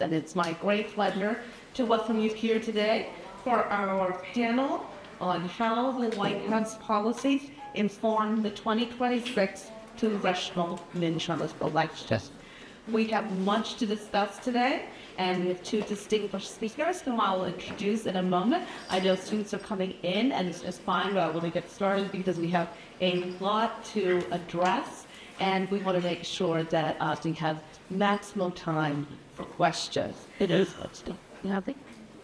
And it's my great pleasure to welcome you here today for our panel on how the White House policies inform the 2026 Congressional Midterm elections. We have much to discuss today, and we have two distinguished speakers whom I will introduce in a moment. I know students are coming in, and it's fine when we get started because we have a lot to address, and we want to make sure that we have maximum time for questions. It is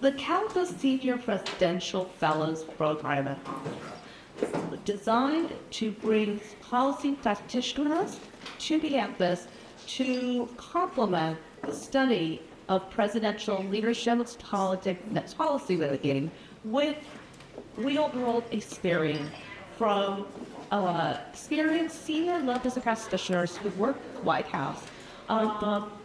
the Kalikow Senior Presidential Fellows Program at Hofstra, designed to bring policy practitioners to the campus to complement the study of presidential leadership, politics, and policy making with real-world experience from experienced senior level practitioners who work at the White House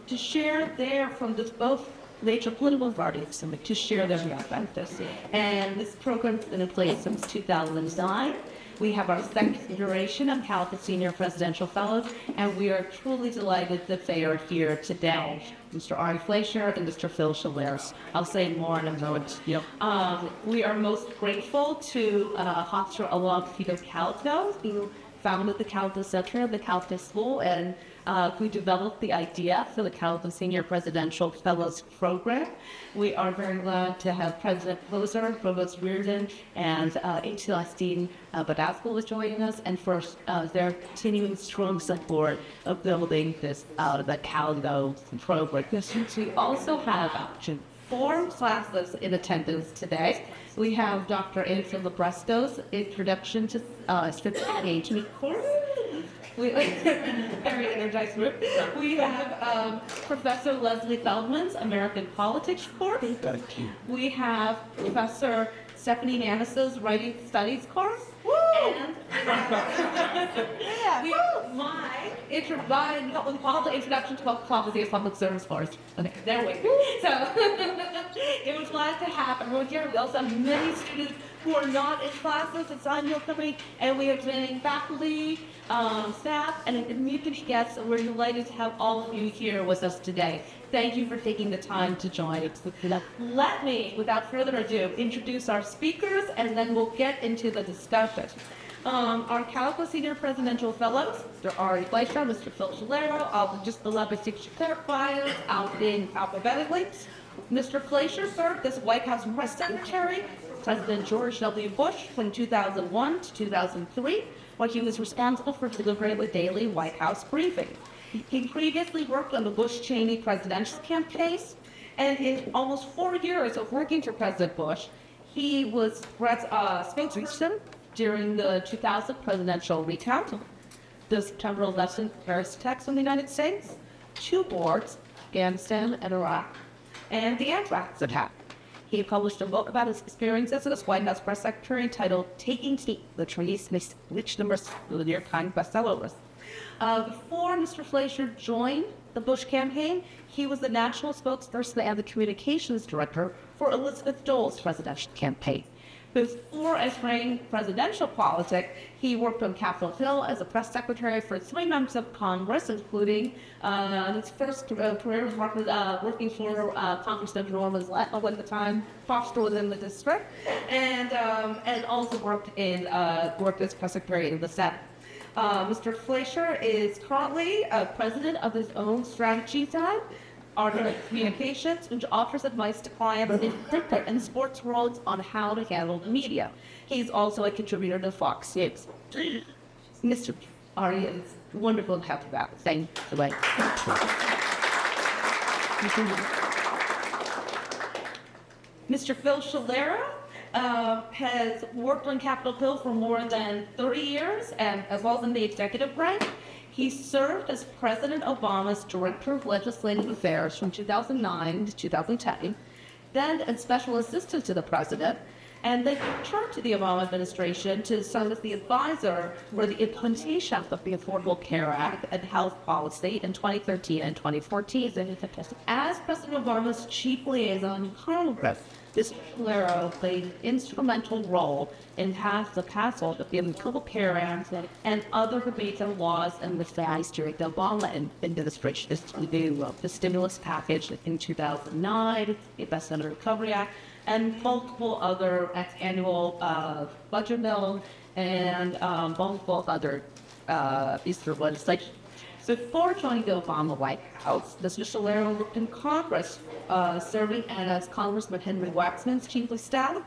to share from both major political parties to share their perspectives. And this program's been in place since 2009. We have our second iteration of Kalikow Senior Presidential Fellows, and we are truly delighted that they are here today. Mr. Ari Fleischer and Mr. Phil Schiliro. I'll say more in a moment. Yep. We are most grateful to Hofstra alum Peter Kalikow, who founded the Kalikow Center and the Kalikow School, and who developed the idea for the Kalikow Senior Presidential Fellows Program. We are very glad to have President Poser, Provost Reardon, and Celestine Badasco joining us, and for their continuing strong support of building this the Kalikow program. We also have 4 classes in attendance today. We have Dr. Andrew Labresco's Introduction to Scripture Engagement course. Very energized group. We have Professor Leslie Feldman's American Politics course. We have Professor Stephanie Nanis's Writing Studies course. And we have my Introduction to Policy and Public Service course. Okay, there we go. So it was glad to have everyone here. We also have many students who are not in classes at Science Company, and we have many faculty, staff, and community guests, and we're delighted to have all of you here with us today. Thank you for taking the time to join us. Let me, without further ado, introduce our speakers, and then we'll get into the discussion. Our Kalikow Senior Presidential Fellows, Mr. Ari Fleischer, Mr. Phil Schiliro. I'll just allow me to clarify in alphabetically. Mr. Fleischer served as White House Press Secretary for President George W. Bush from 2001 to 2003, when he was responsible for delivering the daily White House briefing. He previously worked on the Bush-Cheney presidential campaigns, and in almost 4 years of working for President Bush, he was spokesperson during the 2000 presidential recount, the September 11th terrorist attacks on the United States, 2 wars, Afghanistan and Iraq, and the anthrax attack. He published a book about his experiences as White House press secretary entitled Taking Heat, the Treaties Which Numbers the New York Times bestseller list. Before Mr. Fleischer joined the Bush campaign, he was the national spokesperson and the communications director for Elizabeth Dole's presidential campaign. Before entering presidential politics, he worked on Capitol Hill as a press secretary for 3 members of Congress, including his first career working for Congressman Norman Letlow at the time, Hofstra was in the district, and also worked as press secretary in the Senate. Mr. Fleischer is currently president of his own strategy side, Art of Communications, which offers advice to clients in cricket and sports worlds on how to handle the media. He's also a contributor to Fox News. Mr. Ari, it's wonderful to have you back. Thank you. Mr. Phil Schiliro has worked on Capitol Hill for more than 30 years, and as well as in the executive branch. He served as President Obama's Director of Legislative Affairs from 2009 to 2010, then as Special Assistant to the President, and then returned to the Obama administration to serve as the advisor for the implementation of the Affordable Care Act and health policy in 2013 and 2014. As President Obama's chief liaison in Congress, This Schiliro played an instrumental role in the passage of the Electoral Programs and other debates and laws in the phase during the Obama administration. The stimulus package in 2009, the Investment and Recovery Act, and multiple other annual budget bills and multiple other pieces of legislation. So before joining the Obama White House, Mr. Schiliro worked in Congress, serving as Congressman Henry Waxman's chief of staff,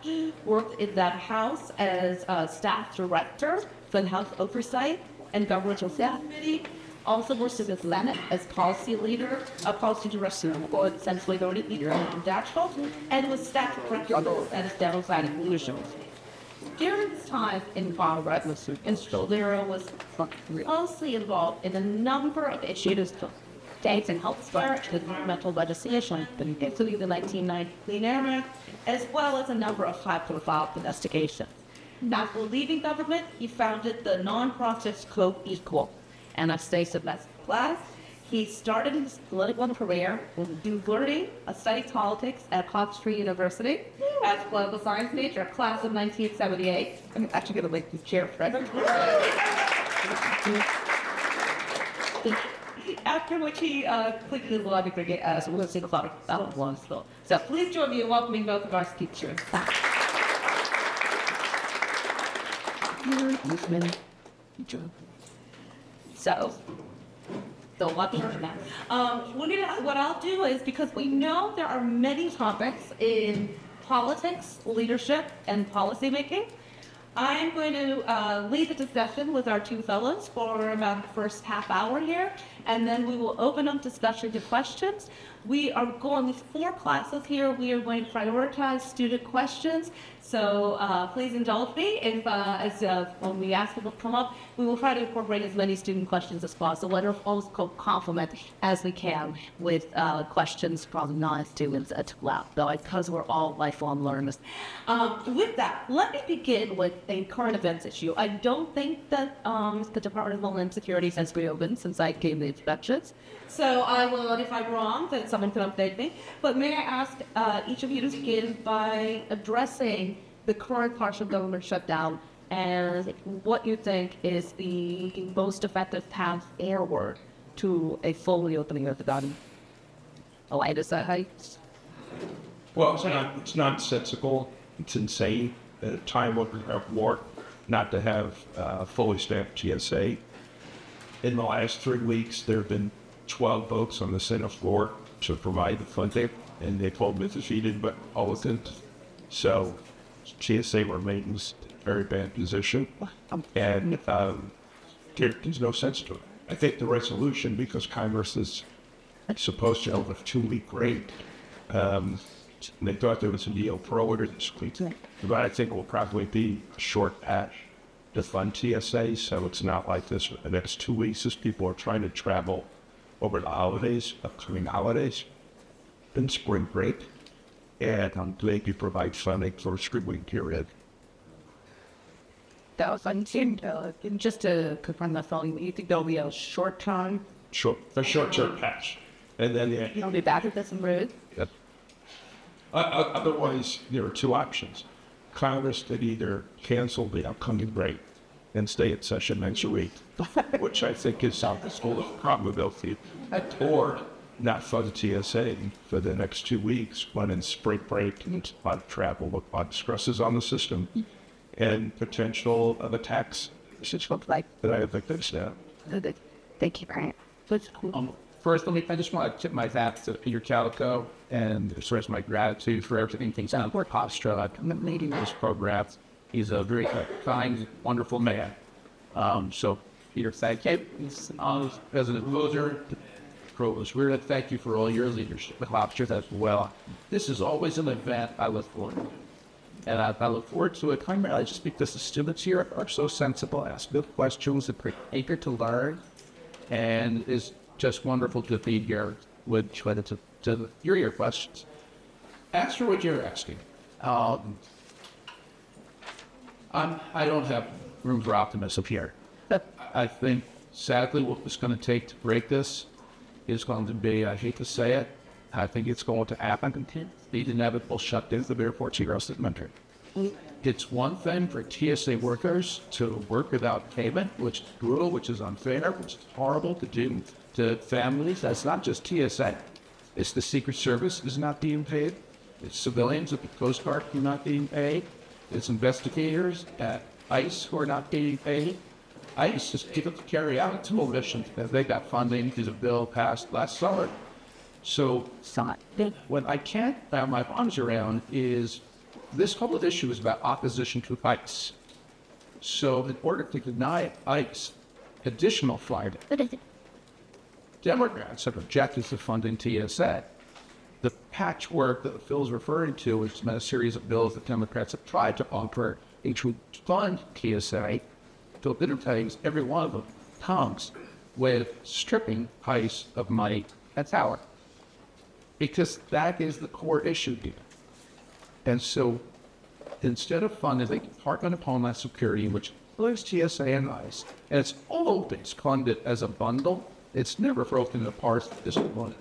worked in that house as staff director for the House Oversight and Governmental Staff Committee, also worked in the Senate as policy director for the Senate Majority Leader in Nashville, and was staff director at the Democratic leadership. During his time in Congress, Schiliro was closely involved in a number of issues to states and Hofstra and environmental legislation, including the 1990 Clean Air Act, as well as a number of high-profile investigations. After leaving government, he founded the nonprofit Equal, and a state semester class. He started his political career with learning, studied politics at Hofstra University as a political science major, class of 1978. I'm actually going to make this chair forever. After which he completed his law degree as a real estate law school. So please join me in welcoming both of our speakers. So what I'll do is, because we know there are many topics in politics, leadership, and policymaking, I'm going to lead the discussion with our two fellows for about the first half hour here, and then we will open up discussion to questions. We are going with 4 classes here. We are going to prioritize student questions, so please indulge me if, when we ask people to come up, we will try to incorporate as many student questions as possible, and almost complement as we can with questions from non-students as well, though, because we're all lifelong learners. With that, let me begin with a current events issue. I don't think that the Department of Homeland Security has reopened since I gave the instructions. So I will, if I'm wrong, then someone can update me. But may I ask each of you to begin by addressing the current partial government shutdown and what you think is the most effective path forward to a full reopening of the government. Is that how you... Well, it's nonsensical. It's insane at a time when we have war not to have fully staffed TSA. In the last 3 weeks, there have been 12 votes on the Senate floor to provide the funding, and they've all been defeated, but all of them. So TSA remains in a very bad position, and there's no sense to it. I think the resolution, because Congress is supposed to have a 2-week break, they thought there was a deal earlier this week, but I think it will probably be a short patch to fund TSA, so it's not like this. The next 2 weeks, as people are trying to travel over the holidays, upcoming holidays, then spring break, and maybe provide funding for a screening period. That was just to confirm that following, you think there'll be a short time? A short-term patch. And then you'll be back at this in road? Yep. Otherwise, there are 2 options. Congress could either cancel the upcoming break and stay in session next week, which I think is a full probability, or not fund TSA for the next 2 weeks, when in spring break, and a lot of travel, a lot of stresses on the system, and potential of attacks that I have victims now. Thank you, Brian. First, I just want to tip my hat to Peter Kalikow and express my gratitude for everything he's done for Hofstra, leading this program. He's a very kind, wonderful man. So, Peter, thank you. President Moser, Provost Weird, thank you for all your leadership with Hofstra as well. This is always an event I look forward to. And I look forward to it primarily just because the students here are so sensible, ask good questions, and are eager to learn. And it's just wonderful to be here with to hear your questions. Answer what you're asking. I don't have room for optimism here. I think, sadly, what it's going to take to break this is going to be, I hate to say it, I think it's going to happen. The inevitable shutdowns of airports across the country. It's one thing for TSA workers to work without payment, which is brutal, which is unfair, which is horrible to do to families. That's not just TSA. It's the Secret Service is not being paid. It's civilians at the Coast Guard who are not being paid. It's investigators at ICE who are not being paid. ICE is able to carry out its whole mission because they got funding through the bill passed last summer. So what I can't wrap my arms around is this whole issue is about opposition to ICE. So in order to deny ICE additional funding, Democrats have objected to funding TSA. The patchwork that Phil's referring to is a series of bills that Democrats have tried to offer to fund TSA. So literally every one of them comes with stripping ICE of money and power. Because that is the core issue here. And so instead of funding the Department of Homeland Security, which includes TSA and ICE, and it's always funded as a bundle, it's never broken apart as one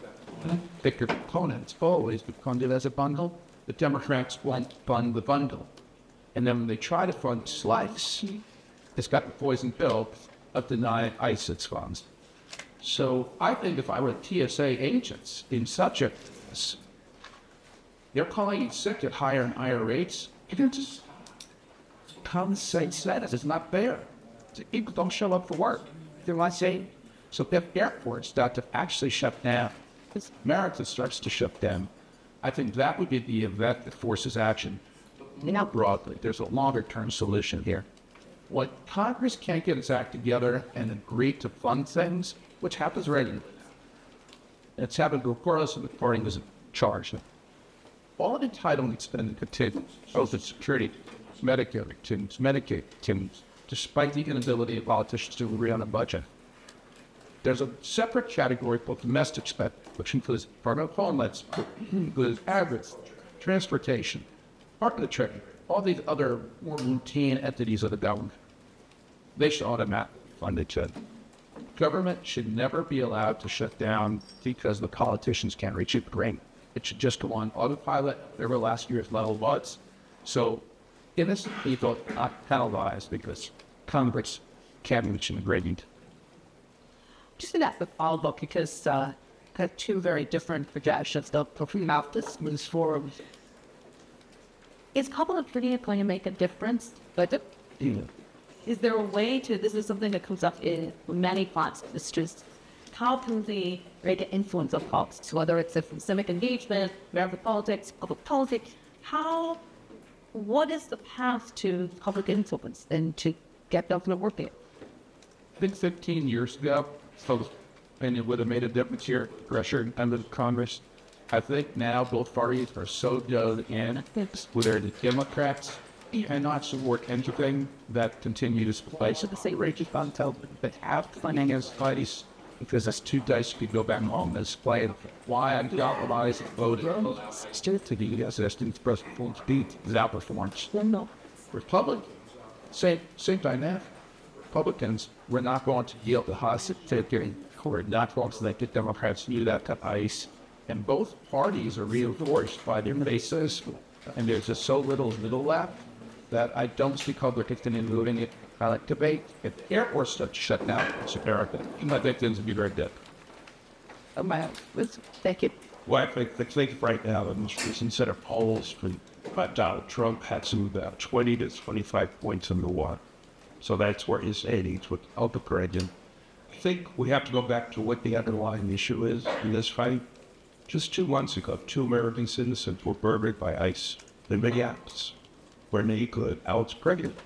bigger component. It's always been funded as a bundle. The Democrats won't fund the bundle. And then when they try to fund slice, it's got the poison pill of denying ICE its funds. So I think if I were TSA agents in subject to this, they're calling it sick at higher and higher rates. You can just common sense that it's not fair. People don't show up for work. They're not saying. So if airports start to actually shut down, if America starts to shut down, I think that would be the event that forces action. Now broadly, there's a longer term solution here. What Congress can't get its act together and agree to fund things, which happens regularly. It's happened regardless of the party was in charge. All entitlement spending continues, Social Security, Medicare continues, Medicaid continues, despite the inability of politicians to agree on a budget. There's a separate category called domestic spending, which includes Department of Homeland Security, includes agriculture, transportation, Department of the Treasury, all these other more routine entities of the government. They should automatically fund each other. Government should never be allowed to shut down because the politicians can't reach it grain. It should just go on autopilot, whatever last year's level was. So innocent people are not penalized because Congress can't reach an agreement. Just that the follow-up because had two very different projections of how this moves forward. Is couple of pretty going to make a difference? But is there a way to, this is something that comes up in many plots, it's just how can the rate of influence of politics, whether it's a civic engagement, American politics, public politics, what is the path to public influence and to get government working? I think 15 years ago, folks, and it would have made a difference here, pressure under Congress. I think now both parties are so dug in, whether the Democrats cannot support anything that continues to play. So the same rate fund tell that have funding as parties because it's too dicey to go back home and explain why I'm galvanized and voted to the assistance president speech without performance. No. Republicans, same dynamic. Republicans were not going to yield the hostage. We're not going to let the Democrats do that to ICE. And both parties are reinforced by their bases. And there's just so little left that I don't see Republicans in moving it. I like debate. If the airports shut down, it's America. I think things would be very good. Thank you. Well, I think right now, in this recent set of polls, Donald Trump had some about 20 to 25 points in the war. So that's where his aides would help the president. I think we have to go back to what the underlying issue is in this fight. Just 2 months ago, 2 American citizens were murdered by ICE in Minneapolis, where they could Alex pregnant.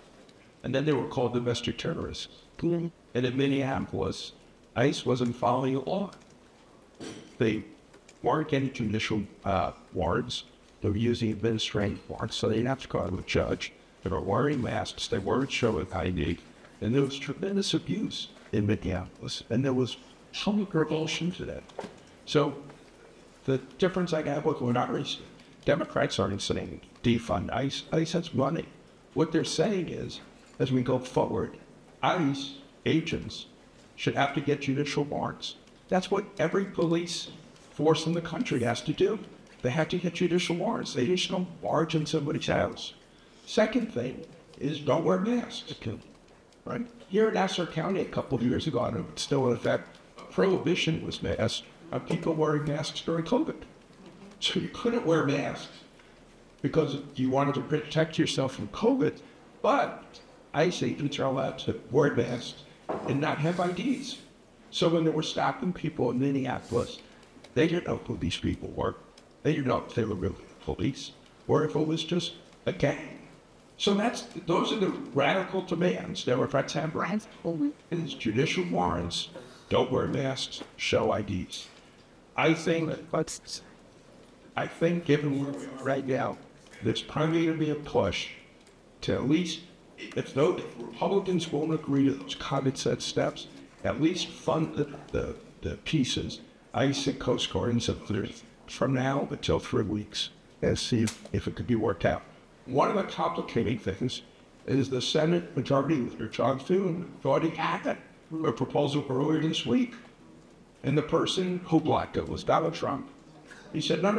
And then they were called domestic terrorists. And in Minneapolis, ICE wasn't following the law. They weren't getting judicial warrants. They were using administrative warrants, so they didn't have to go to a judge. They were wearing masks. They weren't showing ID. And there was tremendous abuse in Minneapolis. And there was public revulsion to that. So the difference I have with what others, Democrats aren't saying defund ICE. ICE has money. What they're saying is, as we go forward, ICE agents should have to get judicial warrants. That's what every police force in the country has to do. They have to get judicial warrants. They just don't barge in somebody's house. Second thing is don't wear masks. Right? Here in Nassau County a couple of years ago, and it's still in effect, prohibition was passed on people wearing masks during COVID. So you couldn't wear masks because you wanted to protect yourself from COVID, but ICE agents are allowed to wear masks and not have IDs. So when they were stopping people in Minneapolis, they didn't know who these people were. They didn't know if they were really police or if it was just a gang. So those are the radical demands. Democrats have rights. It's judicial warrants. Don't wear masks. Show IDs. I think given where we are right now, there's probably going to be a push to at least, if Republicans won't agree to those common sense steps, at least fund the pieces, ICE and Coast Guard and some from now until 3 weeks and see if it could be worked out. One of the complicating things is the Senate Majority Leader John Thune already had a proposal earlier this week. And the person who blocked it was Donald Trump. He said, no,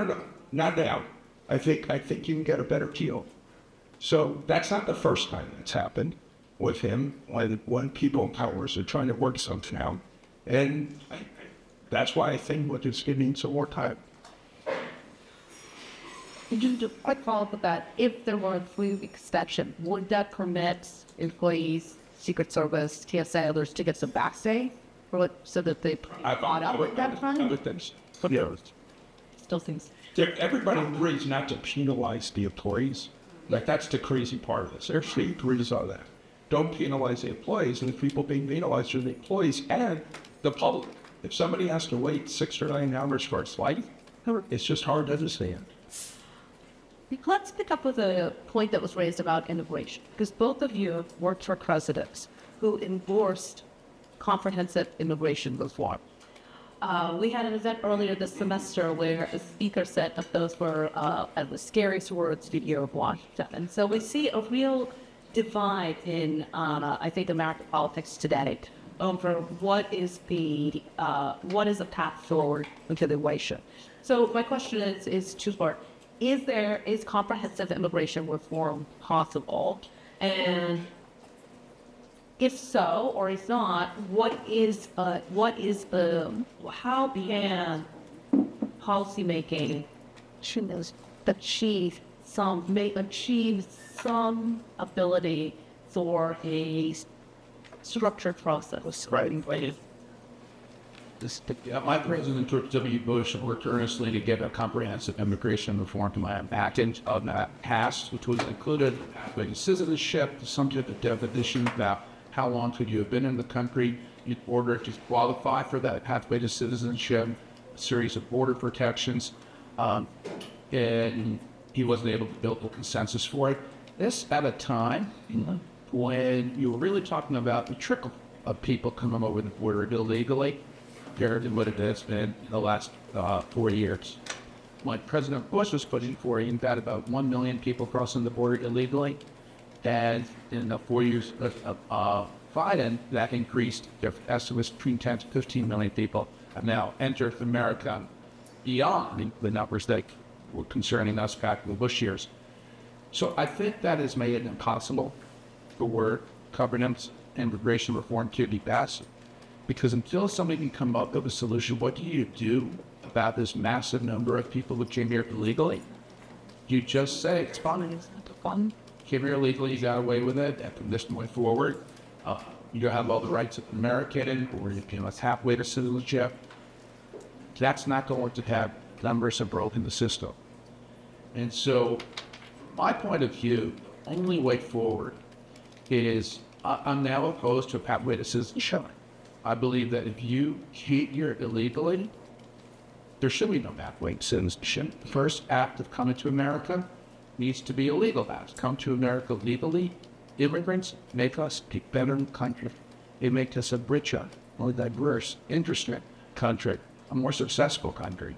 not now. I think you can get a better deal. So that's not the first time that's happened with him when people in powers are trying to work something out. And that's why I think we're just getting some more time. Just a quick follow-up with that. If there were a 3-week extension, would that permit employees, Secret Service, TSA, others to get some back pay? So that they caught up with that time? Other things. Yeah. Still seems... Everybody agrees not to penalize the employees. Like, that's the crazy part of this. Everybody agrees on that. Don't penalize the employees, and the people being penalized are the employees and the public. If somebody has to wait 6 or 9 hours for a flight, it's just hard to understand. Let's pick up with a point that was raised about immigration, because both of you worked for presidents who endorsed comprehensive immigration reform. We had an event earlier this semester where a speaker said that those were the scariest words to hear of Washington. And so we see a real divide in, I think, American politics today over what is the path forward into immigration. So my question is two-part. Is comprehensive immigration reform possible? And if so, or if not, how can policymaking achieve some ability for a structured process? Right. My President George W. Bush worked earnestly to get a comprehensive immigration reform to my act passed, which was included with citizenship, some type of definition about how long could you have been in the country in order to qualify for that pathway to citizenship, a series of border protections, and he wasn't able to build a consensus for it. This at a time when you were really talking about the trickle of people coming over the border illegally, compared to what it has been in the last 4 years. When President Bush was pushing for, he had about 1 million people crossing the border illegally. And in the 4 years of Biden, that increased. Their estimates between 10 to 15 million people have now entered America beyond the numbers that were concerning us back in the Bush years. So I think that has made it impossible for comprehensive immigration reform to be passed. Because until somebody can come up with a solution, what do you do about this massive number of people who came here illegally? You just say, it's fun. Came here illegally, you got away with it, and from this point forward, you don't have all the rights of an American, or you can halfway to citizenship. That's not going to have numbers of broken the system. And so, my point of view, the only way forward is, I'm now opposed to a pathway to citizenship. I believe that if you came here illegally, there should be no pathway to citizenship. The first act of coming to America needs to be a legal act. Come to America legally. Immigrants make us a better country. They make us a richer, more diverse, interesting country, a more successful country.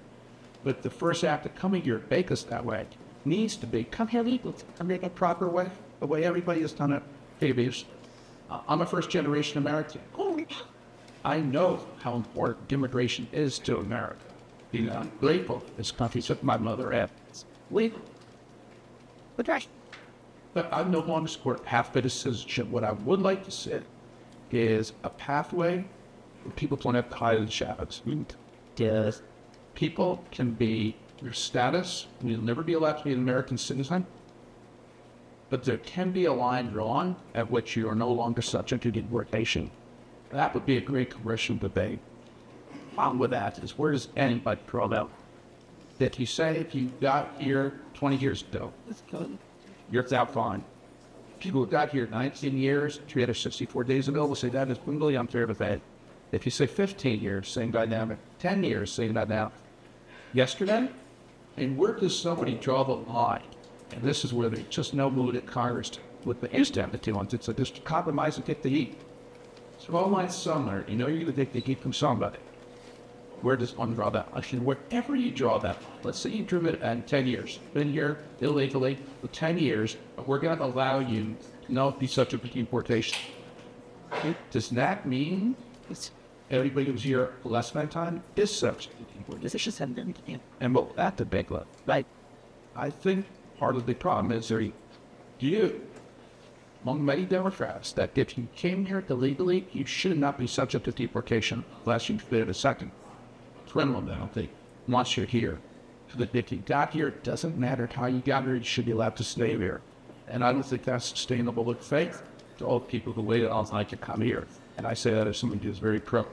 But the first act of coming here, make us that way, needs to be come here legally, come here the proper way, the way everybody has done it. Babies. I'm a first-generation American. I know how important immigration is to America. You know, I'm grateful for this country that my mother had. Legal. But I no longer support half-bit citizenship. What I would like to see is a pathway where people don't have to hide in the shadows. Yes. People can be your status. You'll never be allowed to be an American citizen. But there can be a line drawn at which you are no longer subject to deportation. That would be a great congressional debate. The problem with that is, where does anybody draw that? That you say if you got here 20 years ago, you're without fine. People who got here 19 years, 364 days ago, will say that is completely unfair to that. If you say 15 years, same dynamic. 10 years, same dynamic. Yesterday, and where does somebody draw the line? And this is where there's just no mood at Congress with the instant that they want. It's just compromise and get to eat. So all lines somewhere, you know you're going to take the heat from somebody. Where does one draw that line? Wherever you draw that line, let's say you drew it at 10 years. Been here illegally for 10 years, but we're going to allow you to not be subject to deportation. Does that mean everybody who's here less than time is subject to deportation? And well, that's a big one. Right? I think part of the problem is you, among many Democrats, that if you came here illegally, you should not be subject to deportation unless you committed a second criminal penalty once you're here. So that if you got here, it doesn't matter how you got here, you should be allowed to stay here. And I don't think that's sustainable with faith to all the people who waited all night to come here. And I say that as somebody who's very pro.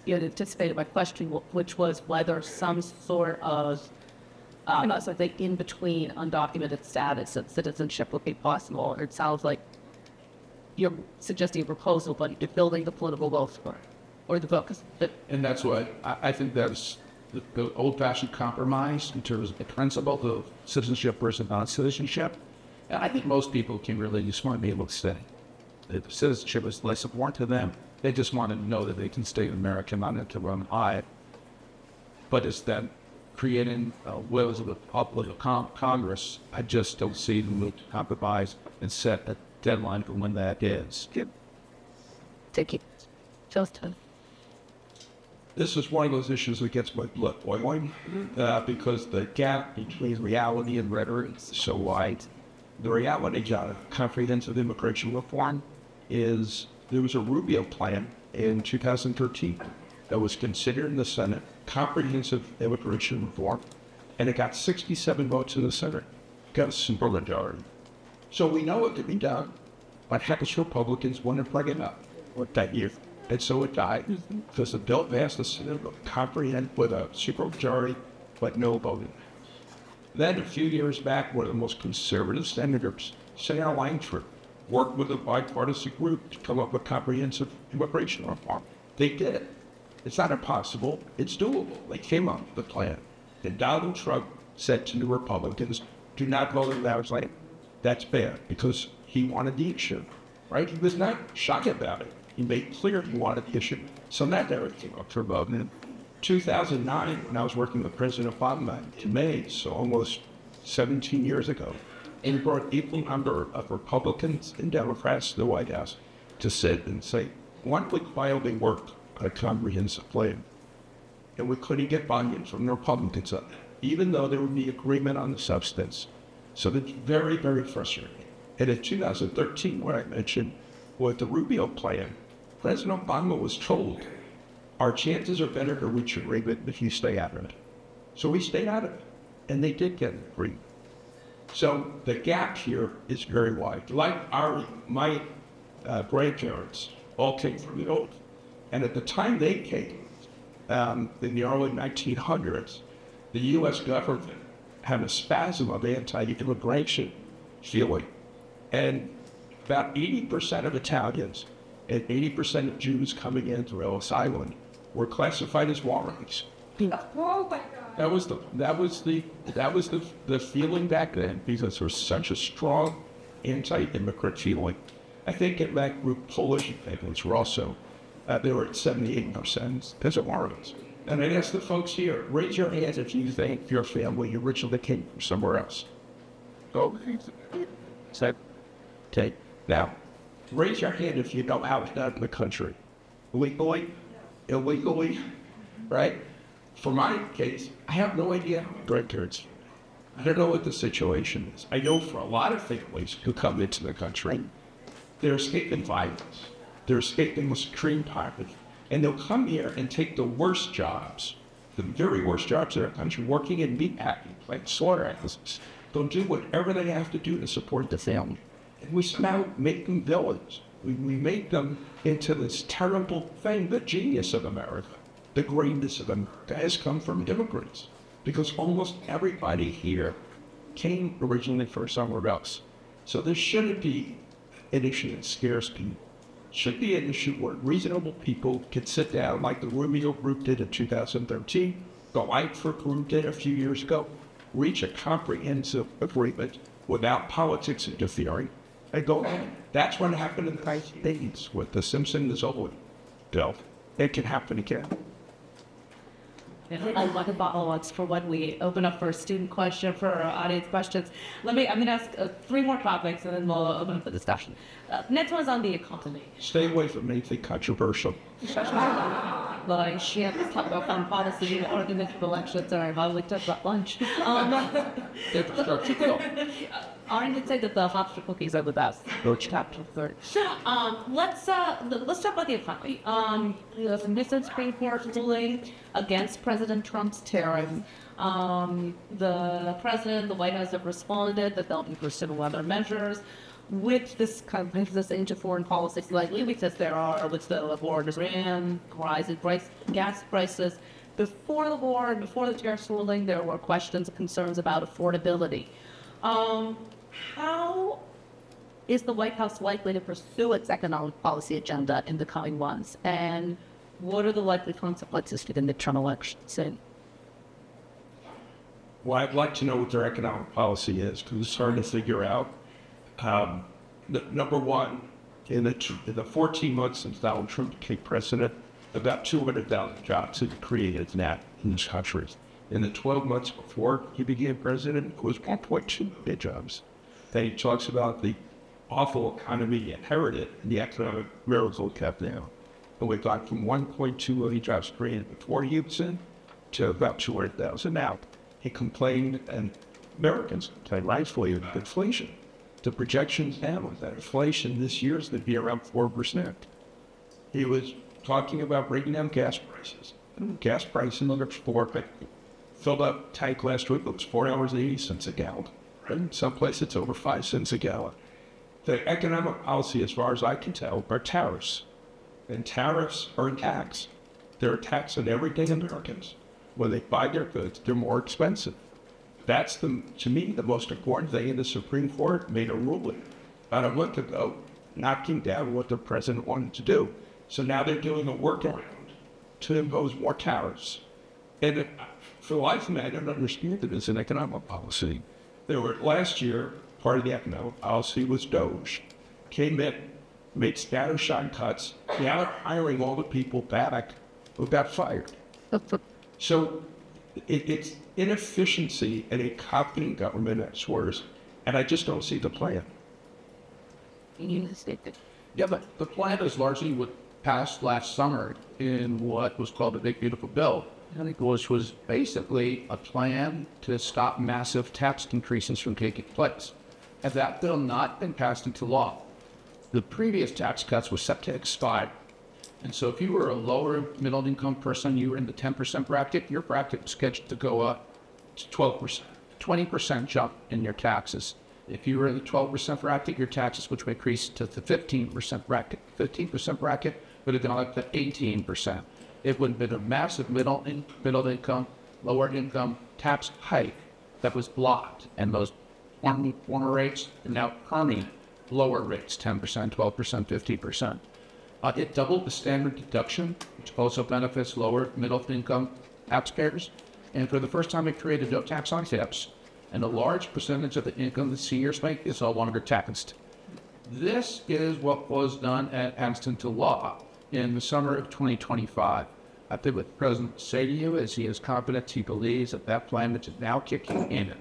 You had anticipated my question, which was whether some sort of, so I think in between undocumented status and citizenship would be possible. It sounds like you're suggesting a proposal, but you're building the political will for it, or the focus. And that's what I think that's the old-fashioned compromise in terms of the principle of citizenship versus non-citizenship. And I think most people can really just want to be able to say that citizenship is less important to them. They just want to know that they can stay American, not to run high. But it's that creating wills of the public of Congress, I just don't see the move to compromise and set a deadline for when that is. Take it. Just This is one of those issues that gets my blood boiling because the gap between reality and rhetoric is so wide. The reality of comprehensive immigration reform is there was a Rubio plan in 2013 that was considered in the Senate, comprehensive immigration reform, and it got 67 votes in the Senate. Got a simple majority. So we know it can be done, but Heckish Republicans want to bring it up that year. And so it died because the bill passed the Senate comprehensive with a supermajority, but no voting. Then a few years back, one of the most conservative senators, Senator Langford, worked with a bipartisan group to come up with comprehensive immigration reform. They did it. It's not impossible. It's doable. They came up with the plan. And Donald Trump said to the Republicans, do not vote in that. Like, that's bad because he wanted the issue, right? He was not shy about it. He made clear he wanted the issue. So that never came up for vote. In 2009, when I was working with President Obama in May, so almost 17 years ago, and brought equal number of Republicans and Democrats to the White House to sit and say, why don't we finally work on a comprehensive plan? And we couldn't get buy-in from the Republicans on that, even though there would be agreement on the substance. So that's very, very frustrating. And in 2013, what I mentioned with the Rubio plan, President Obama was told, our chances are better to reach agreement if you stay out of it. So we stayed out of it, and they did get an agreement. So the gap here is very wide. Like my grandparents all came from the old. And at the time they came, in the early 1900s, the U.S. government had a spasm of anti-immigration feeling. And about 80% of Italians and 80% of Jews coming into Ellis Island were classified as Warrants. Oh my God. That was the feeling back then because there was such a strong anti-immigrant feeling. I think in that group, Polish immigrants were also, they were at 78% as Warrants. And I'd ask the folks here, raise your hands if you think your family originally came from somewhere else. So, okay. Now, raise your hand if you know how it's done in the country. Legally, illegally, right? For my case, I have no idea how my grandparents. I don't know what the situation is. I know for a lot of families who come into the country, they're escaping violence. They're escaping extreme poverty. And they'll come here and take the worst jobs, the very worst jobs in our country, working in meatpacking, like slaughterhouses. They'll do whatever they have to do to support the family. And we somehow make them villains. We make them into this terrible thing. The genius of America, the greatness of America has come from immigrants. Because almost everybody here came originally from somewhere else. So this shouldn't be an issue that scares people. It should be an issue where reasonable people can sit down like the Rubio Group did in 2013, the Lightfoot Group did a few years ago, reach a comprehensive agreement without politics interfering, and go on. That's what happened in the 1980s with the Simpson-Mazzoli bill. It can happen again. I want to follow ups for when we open up for a student question, for our audience questions. I'm going to ask 3 more topics and then we'll open up the discussion. Next one is on the economy. Stay away from anything controversial. Like, she has to talk about foreign policy, organization of elections, or I like to talk about lunch. Infrastructure bill. Ari did say that the Hofstra cookies are the best. Chapter 3. Let's talk about the economy. The recent Supreme Court ruling against President Trump's tariff. The president, the White House have responded that they'll be pursuing other measures with this kind of this into foreign policy slightly, because there are, with the war in Iran, rising gas prices. Before the war and before the tariff ruling, there were questions and concerns about affordability. How is the White House likely to pursue its economic policy agenda in the coming months? And what are the likely consequences to the midterm elections? Well, I'd like to know what their economic policy is, because it's hard to figure out. Number one, in the 14 months since Donald Trump became president, about 200,000 jobs have been created now in this country. In the 12 months before he became president, it was 1.2 million jobs. Then he talks about the awful economy he inherited and the economic miracle kept down. And we got from 1.2 million jobs created before he was in to about 200,000 now. He complained, and Americans complained rightfully, about inflation. The projections now is that inflation this year is going to be around 4%. He was talking about bringing down gas prices. Gas prices in the filled up tank last week, it was $4.80 a gallon. In some places it's over 5 cents a gallon. The economic policy, as far as I can tell, are tariffs. And tariffs are a tax. They're a tax on everyday Americans. When they buy their goods, they're more expensive. That's, to me, the most important thing. And the Supreme Court made a ruling about a month ago, knocking down what the president wanted to do. So now they're doing a workaround to impose more tariffs. And for the life of me, I don't understand it as an economic policy. Last year, part of the economic policy was DOGE. Came in, made scattershot cuts. Now they're hiring all the people back who got fired. So it's inefficiency and a incompetent government at its worst, and I just don't see the plan. Yeah, but the plan is largely what passed last summer in what was called the Big Beautiful Bill, which was basically a plan to stop massive tax increases from taking place. Had that bill not been passed into law, the previous tax cuts were set to expire. And so if you were a lower middle income person, you were in the 10% bracket, your bracket was scheduled to go up to 12%, 20% jump in your taxes. If you were in the 12% bracket, your taxes would increase to the 15% bracket. 15% bracket would have gone up to 18%. It would have been a massive middle income, lower income tax hike that was blocked. And those former rates are now coming lower rates, 10%, 12%, 15%. It doubled the standard deduction, which also benefits lower middle income taxpayers. And for the first time, it created no tax on tips. And a large percentage of the income that seniors make is no longer taxed. This is what was done at passed into law in the summer of 2025. I think what the president will say to you is he is confident he believes that that plan, which is now kicking in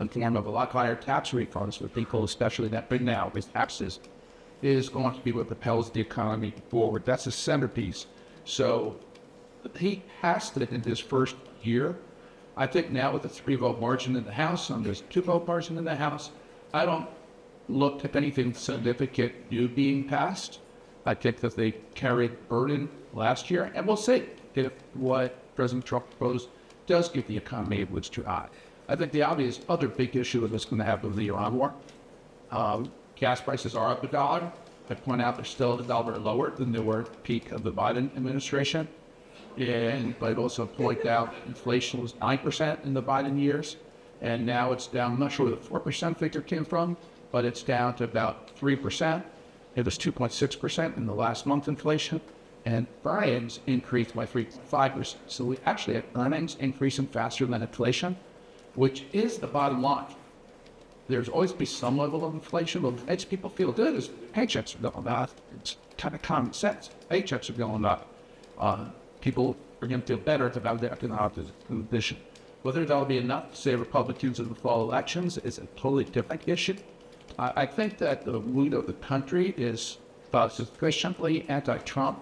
form of a lot higher tax refunds for people, especially that big now with taxes, is going to be what propels the economy forward. That's a centerpiece. So He passed it in his first year. I think now with the 3-vote margin in the House, and there's a 2-vote margin in the House, I don't look at anything significant new being passed. I think that they carried burden last year, and we'll see if what President Trump proposed does give the economy which to eye. I think the obvious other big issue that's going to happen with the Iran war, gas prices are up $1. I point out they're still $1 lower than they were at the peak of the Biden administration. And I'd also point out inflation was 9% in the Biden years, and now it's down. I'm not sure where the 4% figure came from, but it's down to about 3%. It was 2.6% in the last month inflation, and Biden's increased by 3.5%. So we actually have earnings increasing faster than inflation, which is the bottom line. There's always be some level of inflation, but what makes people feel good is paychecks are going up. It's kind of common sense. Paychecks are going up. People are going to feel better about their economic condition. Whether that'll be enough to save Republicans in the fall elections is a totally different issue. I think that the mood of the country is sufficiently anti-Trump.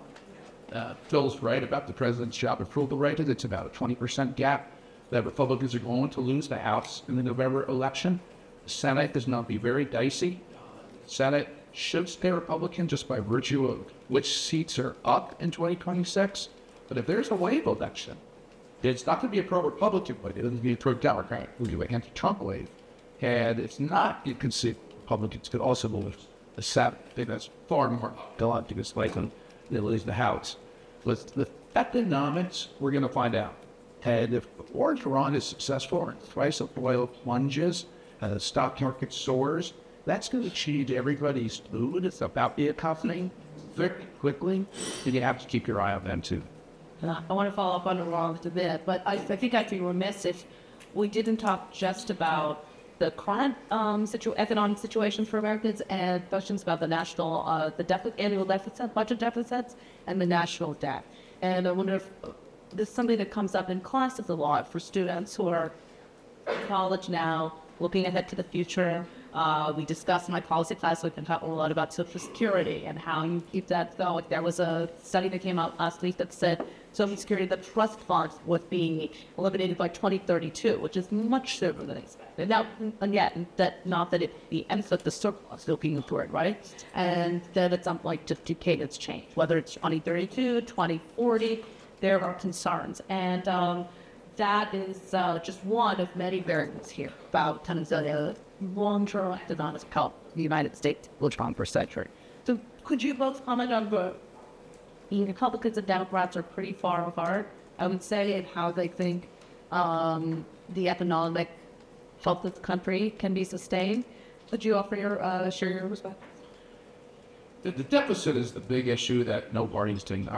Phil's right about the president's job approval rating. It's about a 20% gap that Republicans are going to lose the House in the November election. The Senate is going to be very dicey. The Senate should stay Republican just by virtue of which seats are up in 2026. But if there's a wave election, it's not going to be a pro-Republican wave. It's going to be a pro-Democrat. It will be an anti-Trump wave. And it's not, you can see Republicans could also lose the Senate. I think that's far more gallant because likely they'll lose the House. With the economics, we're going to find out. And if the war in Iran is successful and the price of oil plunges and the stock market soars, that's going to change everybody's mood. It's about the economy very quickly, and you have to keep your eye on them too. I want to follow up on Iran a bit, but I think I'd be remiss if we didn't talk just about the current economic situation for Americans and questions about the national, annual deficit, budget deficits, and the national debt. And I wonder if this is something that comes up in classes a lot for students who are in college now, looking ahead to the future. We discussed in my policy class, we can talk a lot about Social Security and how you keep that going. There was a study that came out last week that said Social Security, the trust funds, was being eliminated by 2032, which is much sooner than expected. Now, and yet, not that it the ends of the surplus looking for it, right? And then it's something like just decades change, whether it's 2032, 2040, there are concerns. And that is just one of many variables here about kind of the long-term economic health of the United States will Trump per century. So could you both comment on the Republicans and Democrats are pretty far apart, I would say, in how they think the economic health of the country can be sustained? Could you offer your share your perspective? The deficit is the big issue that no party's doing.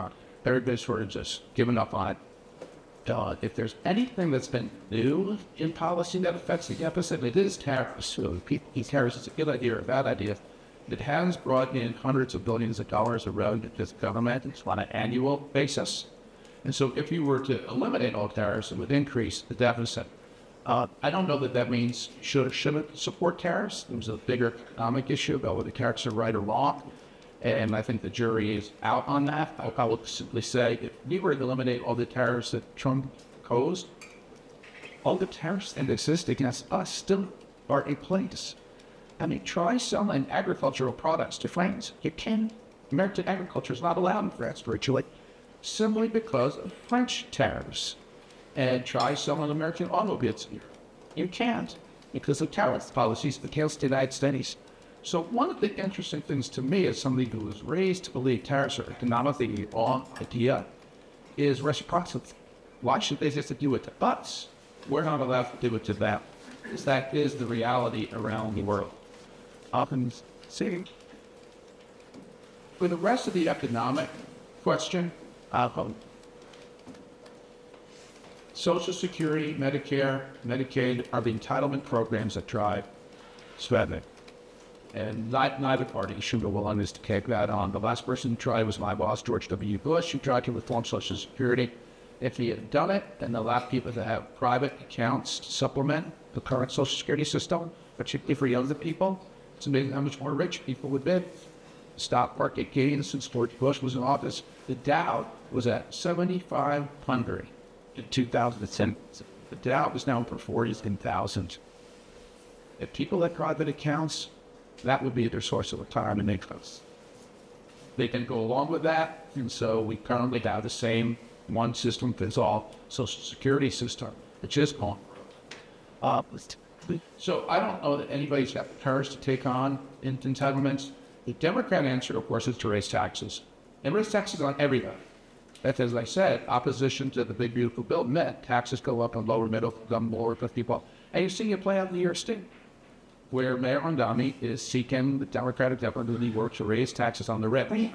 Everybody's sort of just giving up on it. If there's anything that's been new in policy that affects the deficit, it is tariffs. So tariffs is a good idea or a bad idea. It has brought in hundreds of billions of dollars of revenue to the government. It's on an annual basis. And so if you were to eliminate all tariffs, it would increase the deficit. I don't know that that means should or shouldn't support tariffs. There's a bigger economic issue about whether tariffs are right or wrong. And I think the jury is out on that. I will simply say, if we were to eliminate all the tariffs that Trump imposed, all the tariffs that exist against us still are in place. I mean, try selling agricultural products to France. You can't. American agriculture is not allowed in France virtually, simply because of French tariffs. And try selling American automobiles here. You can't, because of tariff policies against the United States. So one of the interesting things to me as somebody who was raised to believe tariffs are economically wrong idea is reciprocity. Why should they just do it to us? We're not allowed to do it to them. Because that is the reality around the world. Often see, for the rest of the economic question, Social Security, Medicare, Medicaid are the entitlement programs that drive spending. And neither party showed a willingness to take that on. The last person who tried was my boss, George W. Bush, who tried to reform Social Security. If he had done it and allowed people to have private accounts to supplement the current Social Security system, particularly for younger people, it's amazing how much more rich people would be. stock market gains since George Bush was in office. The Dow was at 7,500 in 2010. The Dow is now for 40,000. If people had private accounts, that would be their source of retirement income. They can go along with that, and so we currently have the same one system fits all Social Security system, which is gone. So I don't know that anybody's got the courage to take on entitlements. The Democrat answer, of course, is to raise taxes. And raise taxes on everybody. That's, as I said, opposition to the big, beautiful bill meant taxes go up on lower middle income, lower income people. And you see it play out in New York State, where Mayor Mondami is seeking the Democratic Deputy work to raise taxes on the rich.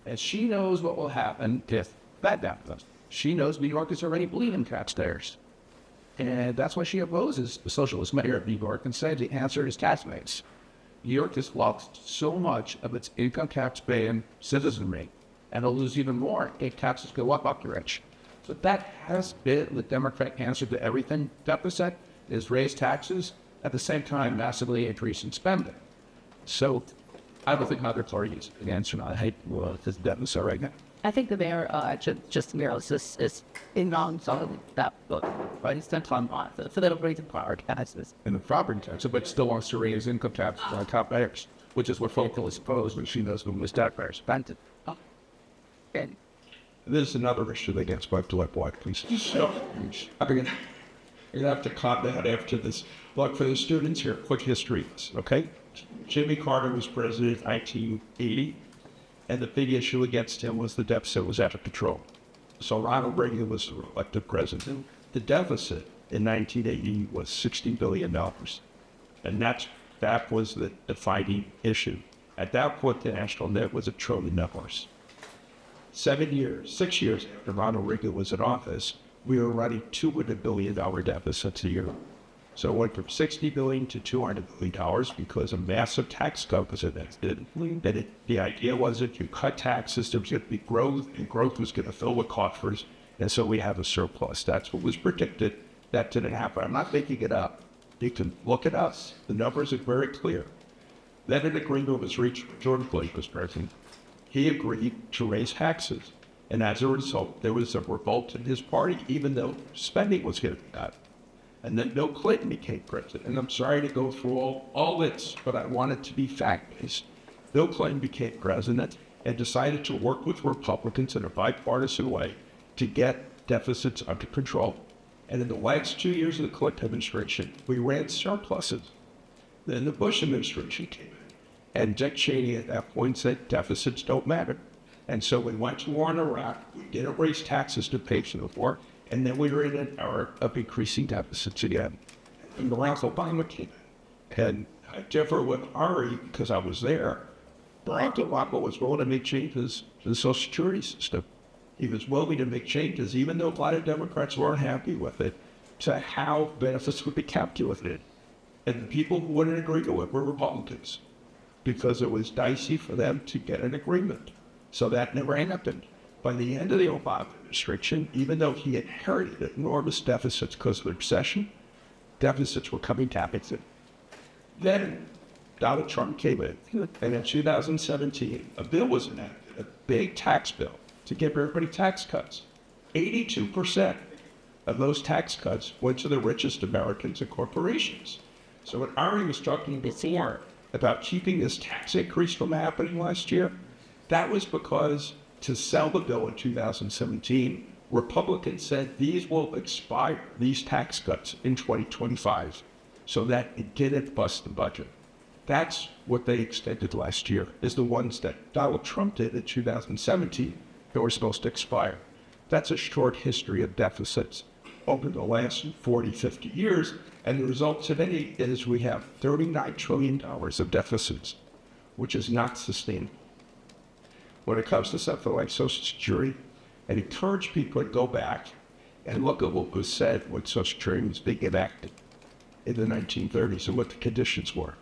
And she knows what will happen if that happens. She knows New York is already bleeding taxpayers. And that's why she opposes the socialist mayor of New York and said the answer is tax base. New York has lost so much of its income tax paying citizenry, and it'll lose even more if taxes go up the rich. So that has been the Democrat answer to everything. Deficit is raise taxes, at the same time massively increasing spending. So I don't think other parties can answer that. I hate this deficit right now. I think the mayor just is in on some of that book, right? He's done time on the little reason part. And the property tax, but still wants to raise income tax on top payers, which is what Focal is opposed when she knows when the taxpayers spent it. And There's another issue that gets wiped away, please. So, I'm going to have to comment after this. Look, for the students here, quick history, okay? Jimmy Carter was president in 1980, and the big issue against him was the deficit was out of control. So Ronald Reagan was the elected president. The deficit in 1980 was $60 billion, and that was the defining issue. At that point, the national debt was $1 trillion. 6 years after Ronald Reagan was in office, we were running $200 billion deficits a year. So it went from $60 billion to $200 billion because a massive tax cut was enacted. The idea was that you cut taxes, there was going to be growth, and growth was going to fill the coffers, and so we have a surplus. That's what was predicted. That didn't happen. I'm not making it up. You can look at us. The numbers are very clear. Then an agreement was reached when George Bush was president. He agreed to raise taxes, and as a result, there was a revolt in his party, even though spending was getting cut. And then Bill Clinton became president. And I'm sorry to go through all this, but I want it to be fact-based. Bill Clinton became president and decided to work with Republicans in a bipartisan way to get deficits under control. And in the last 2 years of the Clinton administration, we ran surpluses. Then the Bush administration came in. And Dick Cheney at that point said deficits don't matter. And so we went to war in Iraq. We didn't raise taxes to pay for the war. And then we were in an era of increasing deficits again. And Barack Obama came in. And I differ with Ari because I was there. Barack Obama was willing to make changes to the Social Security system. He was willing to make changes, even though a lot of Democrats weren't happy with it, to how benefits would be calculated. And the people who wouldn't agree to it were Republicans because it was dicey for them to get an agreement. So that never happened. By the end of the Obama administration, even though he inherited enormous deficits because of the recession, deficits were coming down. Then Donald Trump came in, and in 2017, a bill was enacted, a big tax bill, to give everybody tax cuts. 82% of those tax cuts went to the richest Americans and corporations. So when Ari was talking before about keeping this tax increase from happening last year, that was because to sell the bill in 2017, Republicans said these will expire, these tax cuts, in 2025, so that it didn't bust the budget. That's what they extended last year, is the ones that Donald Trump did in 2017 that were supposed to expire. That's a short history of deficits over the last 40, 50 years, and the result today is we have $39 trillion of deficits, which is not sustainable. When it comes to something like Social Security, and encourage people to go back and look at what was said when Social Security was being enacted in the 1930s and what the conditions were.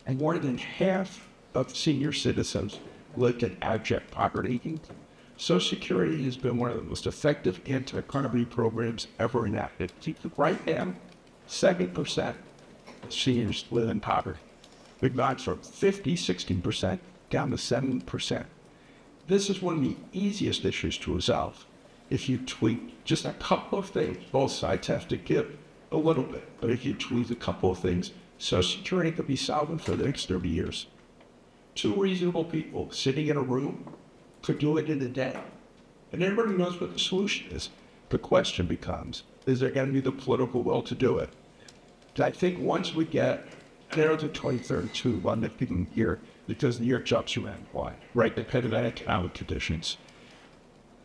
And more than half of senior citizens lived in abject poverty. Social Security has been one of the most effective anti-poverty programs ever enacted. Right now, 7% of seniors live in poverty. We've gone from 50, 16% down to 7%. This is one of the easiest issues to resolve. If you tweak just a couple of things, both sides have to give a little bit, but if you tweak a couple of things, Social Security could be solvent for the next 30 years. Two reasonable people sitting in a room could do it in a day. And everybody knows what the solution is. The question becomes, is there going to be the political will to do it? I think once we get down to 2032, on the given year, because the year jumps around wide, right, depending on economic conditions.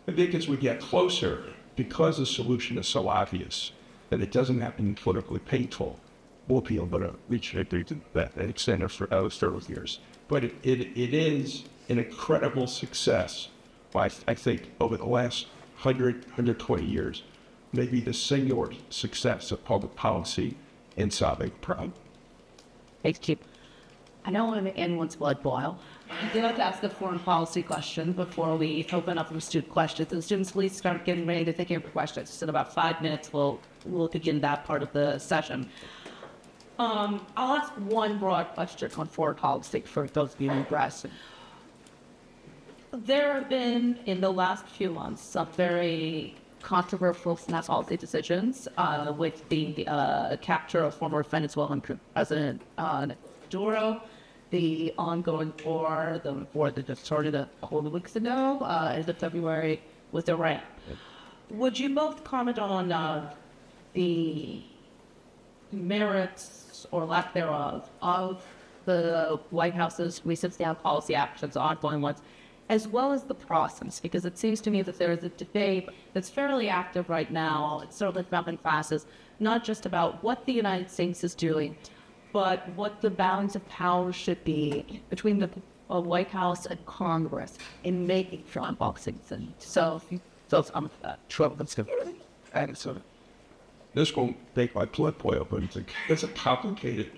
I think as we get closer, because the solution is so obvious that it doesn't have to be politically painful, we'll be able to reach it to that extent for those 30 years. But it is an incredible success. I think over the last 120 years, maybe the singular success of public policy in solving the problem. Thanks, Chief. I don't want to make anyone's blood boil. I do have to ask a foreign policy question before we open up for student questions. And students, please start getting ready to think of your questions. In about 5 minutes, we'll begin that part of the session. I'll ask one broad question on foreign policy for those of you in the press. There have been, in the last few months, some very controversial national policy decisions with the capture of former Venezuelan President Maduro, the ongoing war, the war that just started a couple of weeks ago, end of February, with Iran. Would you both comment on the merits or lack thereof of the White House's recent foreign policy actions, ongoing ones, as well as the process? Because it seems to me that there is a debate that's fairly active right now, it's certainly found in classes, not just about what the United States is doing, but what the balance of power should be between the White House and Congress in making foreign policy decisions. So some of that. Sure, let's go. And so this won't make my blood boil, but it's a complicated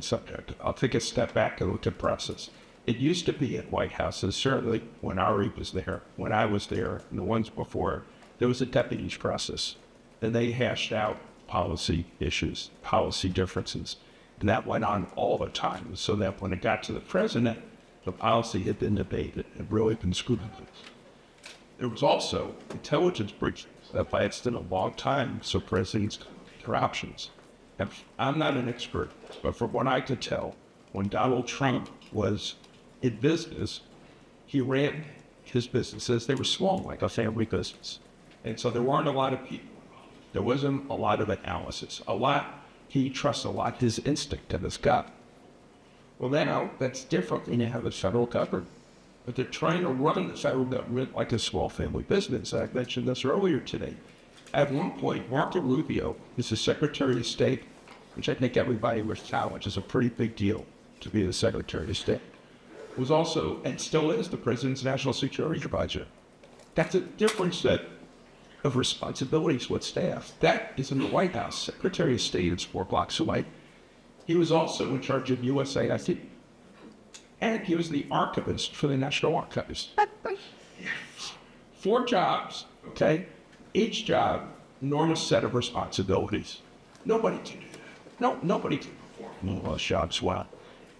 subject. I'll take a step back and look at process. It used to be at White Houses, certainly when Ari was there, when I was there, and the ones before, there was a deputies process, and they hashed out policy issues, policy differences, and that went on all the time, so that when it got to the president, the policy had been debated and really been scrutinized. There was also intelligence breaches that lasted a long time, so presidents had options. And I'm not an expert, but from what I could tell, when Donald Trump was in business, he ran his businesses. They were small, like a family business. And so there weren't a lot of people. There wasn't a lot of analysis. He trusts a lot his instinct and his gut. Well, now that's different when you have a federal government. But they're trying to run the federal government like a small family business. I mentioned this earlier today. At one point, Marco Rubio is the Secretary of State, which I think everybody was challenged. It's a pretty big deal to be the Secretary of State. Was also, and still is, the President's National Security Advisor. That's a different set of responsibilities with staff. That is in the White House. Secretary of State is 4 blocks away. He was also in charge of USAID. And he was the archivist for the National Archives. 4 jobs, okay? Each job, enormous set of responsibilities. Nobody can do that. Nobody can perform those jobs well.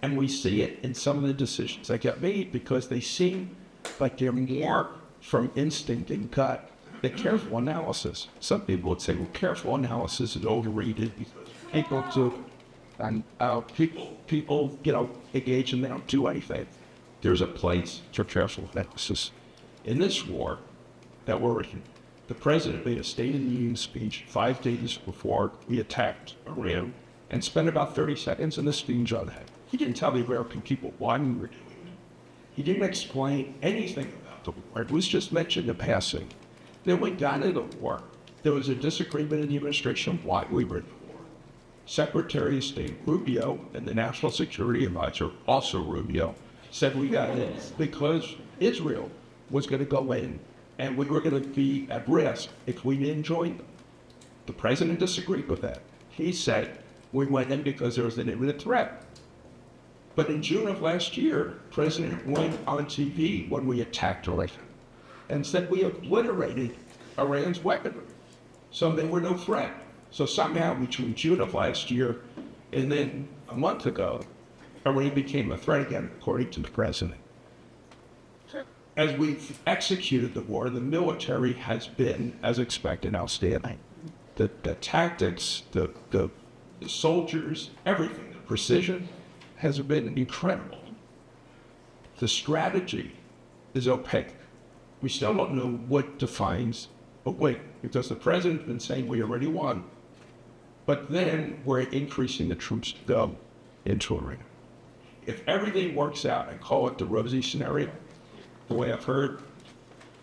And we see it in some of the decisions that get made because they seem like they're more from instinct and gut than careful analysis. Some people would say, well, careful analysis is overrated because people do, and people, engage and they don't do anything. There's a place for careful analysis. In this war that we're in, the president made a State of the Union speech 5 days before we attacked Iran and spent about 30 seconds in the speech on that. He didn't tell the American people why we were doing it. He didn't explain anything about the war. It was just mentioned in passing. Then we got into the war. There was a disagreement in the administration why we were in the war. Secretary of State Rubio and the National Security Advisor, also Rubio, said we got in because Israel was going to go in and we were going to be at risk if we didn't join them. The president disagreed with that. He said we went in because there was an imminent threat. But in June of last year, President went on TV when we attacked Iran and said we obliterated Iran's weaponry. So they were no threat. So somehow between June of last year and then a month ago, Iran became a threat again, according to the president. As we've executed the war, the military has been, as expected, outstanding. The tactics, the soldiers, everything, the precision has been incredible. The strategy is opaque. We still don't know what defines a win, because the president's been saying we already won. But then we're increasing the troops to go into Iran. If everything works out, I call it the rosy scenario, the way I've heard,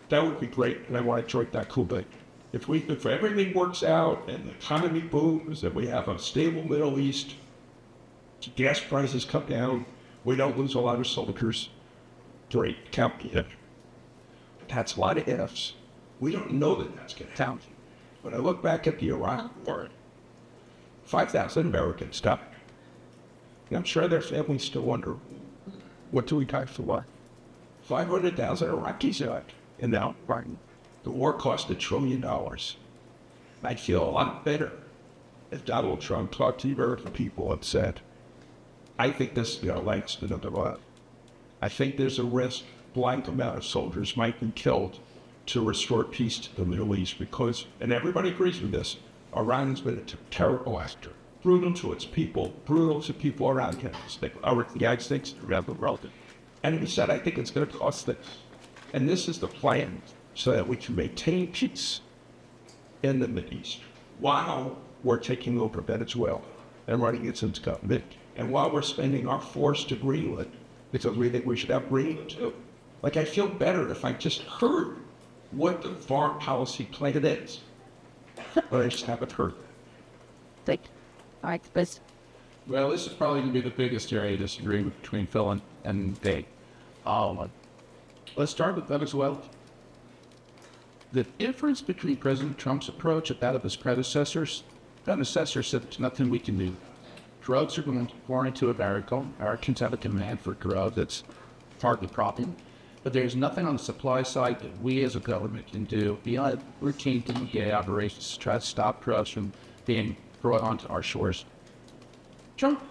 that would be great, and I want to join that cool thing. If everything works out and the economy booms and we have a stable Middle East, gas prices come down, we don't lose a lot of soldiers, great, count me in. That's a lot of ifs. We don't know that that's going to happen. When I look back at the Iraq War, 5,000 Americans died. And I'm sure their families still wonder, what do we die for what? 500,000 Iraqis died. And now, the war cost $1 trillion. I'd feel a lot better if Donald Trump talked to the American people and said, I think this is going to last another month. I think there's a risk blank amount of soldiers might be killed to restore peace to the Middle East because, and everybody agrees with this, Iran has been a terrible actor. Brutal to its people, brutal to people around him. The United States, around the world. And he said, I think it's going to cost this. And this is the plan so that we can maintain peace in the Middle East while we're taking over Venezuela and running it into government. And while we're spending our force to Greenland, because we think we should have Greenland too. Like, I feel better if I just heard what the foreign policy plan is. But I just haven't heard that. Thank you. All right, Chris. Well, this is probably going to be the biggest area of disagreement between Phil and Dave. Let's start with Venezuela. The difference between President Trump's approach and that of his predecessors said there's nothing we can do. Drugs are going to pour into America. Americans have a demand for drugs. That's part of the problem. But there's nothing on the supply side that we as a government can do beyond routine DEA operations to try to stop drugs from being brought onto our shores. Trump,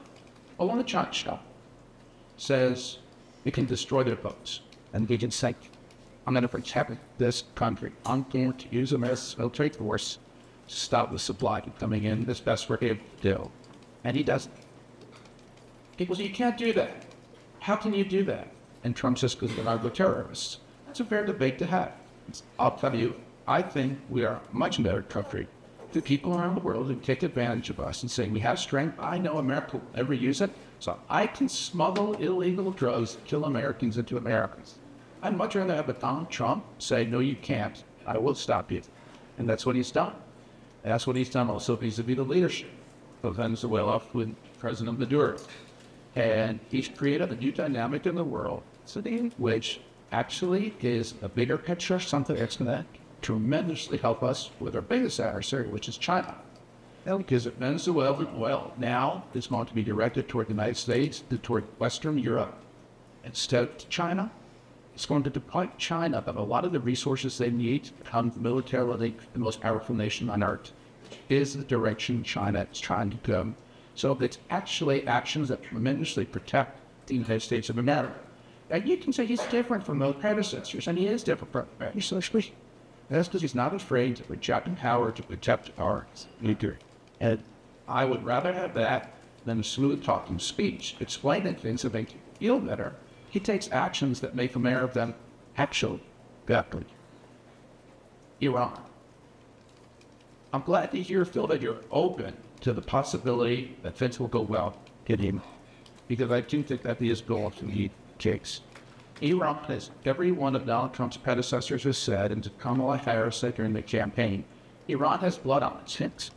along the China shop, says we can destroy their boats. And we can say, I'm going to protect this country. I'm going to use America's military force to stop the supply from coming in as best we're able to do. And he doesn't. People say, you can't do that. How can you do that? And Trump says, because we're not the terrorists. That's a fair debate to have. I'll tell you, I think we are a much better country. The people around the world who take advantage of us and say, we have strength. I know America will never use it. So I can smuggle illegal drugs, kill Americans into Americans. I'd much rather have a Donald Trump say, no, you can't. I will stop you. And that's what he's done. And that's what he's done also vis-a-vis the leadership of Venezuela with President Maduro. And he's created a new dynamic in the world, which actually is a bigger picture, something that's going to tremendously help us with our biggest adversary, which is China. Because Venezuela, well, now is going to be directed toward the United States, toward Western Europe. Instead of China, it's going to deprive China of a lot of the resources they need to become militarily the most powerful nation on earth. Is the direction China is trying to go. So it's actually actions that tremendously protect the United States of America. And you can say he's different from those predecessors, and he is different from predecessors. That's because he's not afraid to reject power to protect our nuclear. And I would rather have that than a smooth talking speech, explaining things that make you feel better. He takes actions that make America actually better. Iran. I'm glad to hear, Phil, that you're open to the possibility that things will go well in him, because I do think that is going to be the case. Iran, as every one of Donald Trump's predecessors has said, and Kamala Harris said during the campaign, Iran has blood on its hands.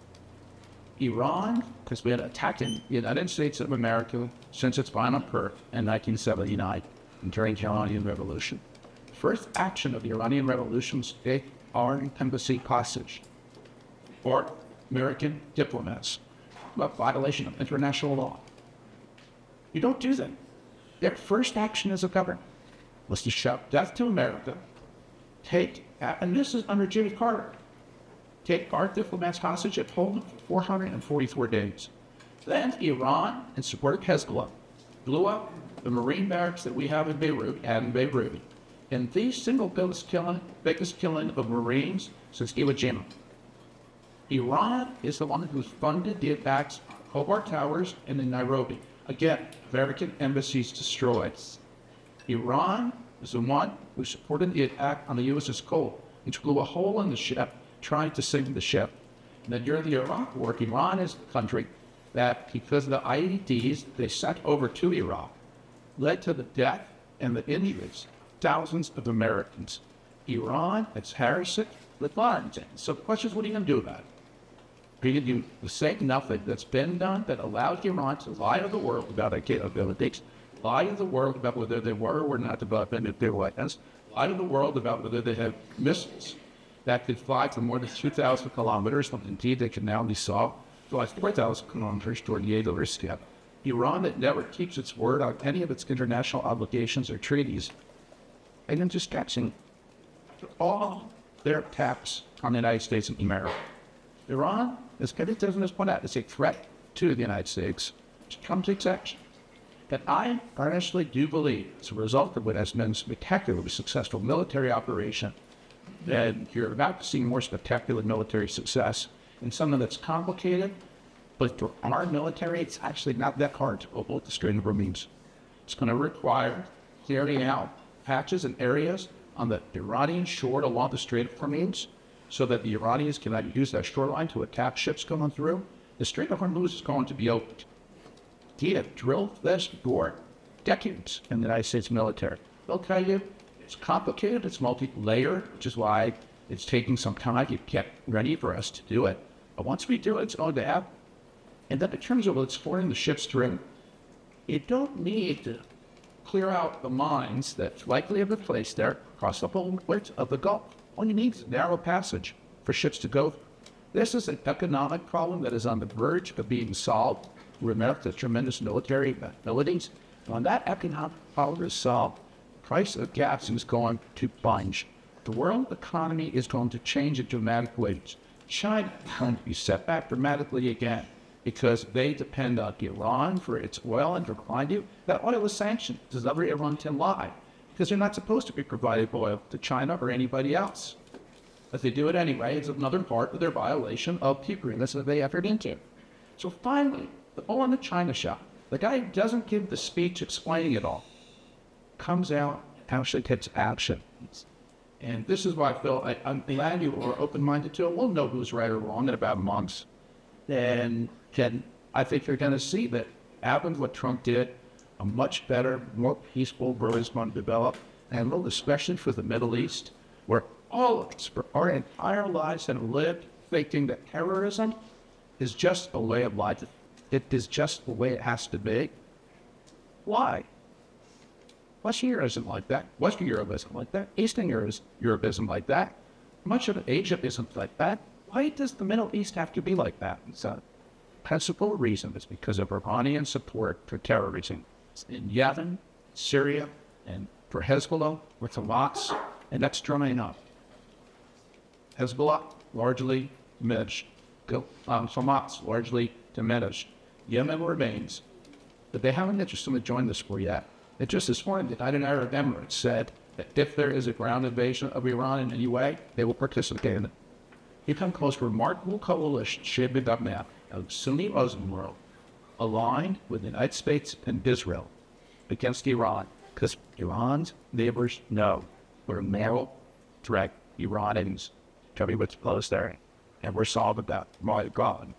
Iran has been attacking the United States of America since its final birth in 1979 during the Iranian Revolution. First action of the Iranian Revolution was to take our embassy hostage for American diplomats, a violation of international law. You don't do that. Their first action as a government was to shout death to America, and this is under Jimmy Carter, take our diplomats hostage and hold them for 444 days. Then Iran, in support of Hezbollah, blew up the Marine barracks that we have in Beirut, and the single biggest killing of Marines since Iwo Jima. Iran is the one who's funded the attacks on Hobart Towers and in Nairobi. Again, American embassies destroyed. Iran is the one who supported the attack on the USS Cole, which blew a hole in the ship, trying to sink the ship. And then during the Iraq War, Iran is the country that, because of the IEDs they sent over to Iraq, led to the death and the injuries of thousands of Americans. Iran is harassing with violence. So the question is, what are you going to do about it? Are you going to do the same nothing that's been done that allowed Iran to lie to the world about their capabilities, lie to the world about whether they were or were not developing nuclear weapons, lie to the world about whether they have missiles that could fly for more than 2,000 kilometers, when indeed they can now be saw fly 4,000 kilometers toward the Yedo step. Iran that never keeps its word on any of its international obligations or treaties, and then just catching all their attacks on the United States and America. Iran, as Kevin doesn't point out, is a threat to the United States, which comes to exception. That I honestly do believe, as a result of what has been a spectacularly successful military operation, that you're about to see more spectacular military success in something that's complicated, but for our military, it's actually not that hard to hold the Strait of Hormuz. It's going to require clearing out patches and areas on the Iranian shore along the Strait of Hormuz, so that the Iranians cannot use that shoreline to attack ships coming through. The Strait of Hormuz is going to be opened. They have drilled this for decades in the United States military. They'll tell you it's complicated, it's multi-layered, which is why it's taking some time to get ready for us to do it. But once we do it, it's going to happen. And then in terms of exporting the ships through, you don't need to clear out the mines that likely have been placed there across the whole width of the Gulf. All you need is a narrow passage for ships to go through. This is an economic problem that is on the verge of being solved through America's tremendous military abilities. And when that economic problem is solved, the price of gas is going to plunge. The world economy is going to change in dramatic ways. China is going to be set back dramatically again because they depend on Iran for its oil. And to remind you, that oil is sanctioned. Does everyone can lie? Because they're not supposed to be providing oil to China or anybody else. If they do it anyway, it's another part of their violation of the agreements that they entered into. So finally, the bull in the China shop, the guy who doesn't give the speech explaining it all, comes out and actually takes action. And this is why I feel I'm glad you are open-minded to it. We'll know who's right or wrong in about months. And I think you're going to see that happened what Trump did, a much better, more peaceful world is going to develop, and especially for the Middle East, where all of us, for our entire lives, have lived thinking that terrorism is just a way of life. It is just the way it has to be. Why? Western Europe isn't like that. Western Europe isn't like that. Eastern Europe isn't like that. Much of Asia isn't like that. Why does the Middle East have to be like that? It's a principal reason is because of Iranian support for terrorism in Yemen, Syria, and for Hezbollah with Hamas, and that's drying up. Hezbollah largely diminished. Hamas largely diminished. Yemen remains, but they haven't interested join this war yet. It just this morning, the United Arab Emirates said that if there is a ground invasion of Iran in any way, they will participate in it. You come close to a remarkable coalition shaping up now of the Sunni Muslim world, aligned with the United States and Israel against Iran, because Iran's neighbors know we're narrow, direct Iranians. Tell me what's close there, and we're solving that. My God,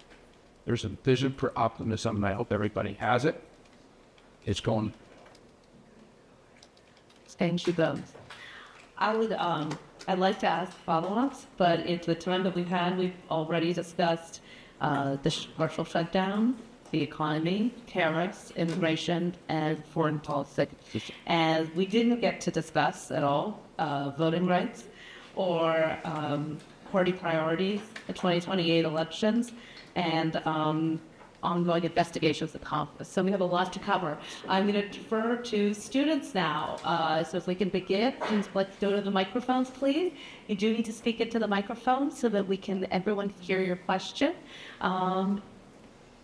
there's a vision for optimism, and I hope everybody has it. It's going. Thank you both. I'd like to ask follow-ups, but it's the time that we've had. We've already discussed the partial shutdown, the economy, tariffs, immigration, and foreign policy. And we didn't get to discuss at all voting rights or party priorities, the 2028 elections, and ongoing investigations of Congress. So we have a lot to cover. I'm going to defer to students now. So if we can begin, let's go to the microphones, please. You do need to speak into the microphone so that everyone can hear your question.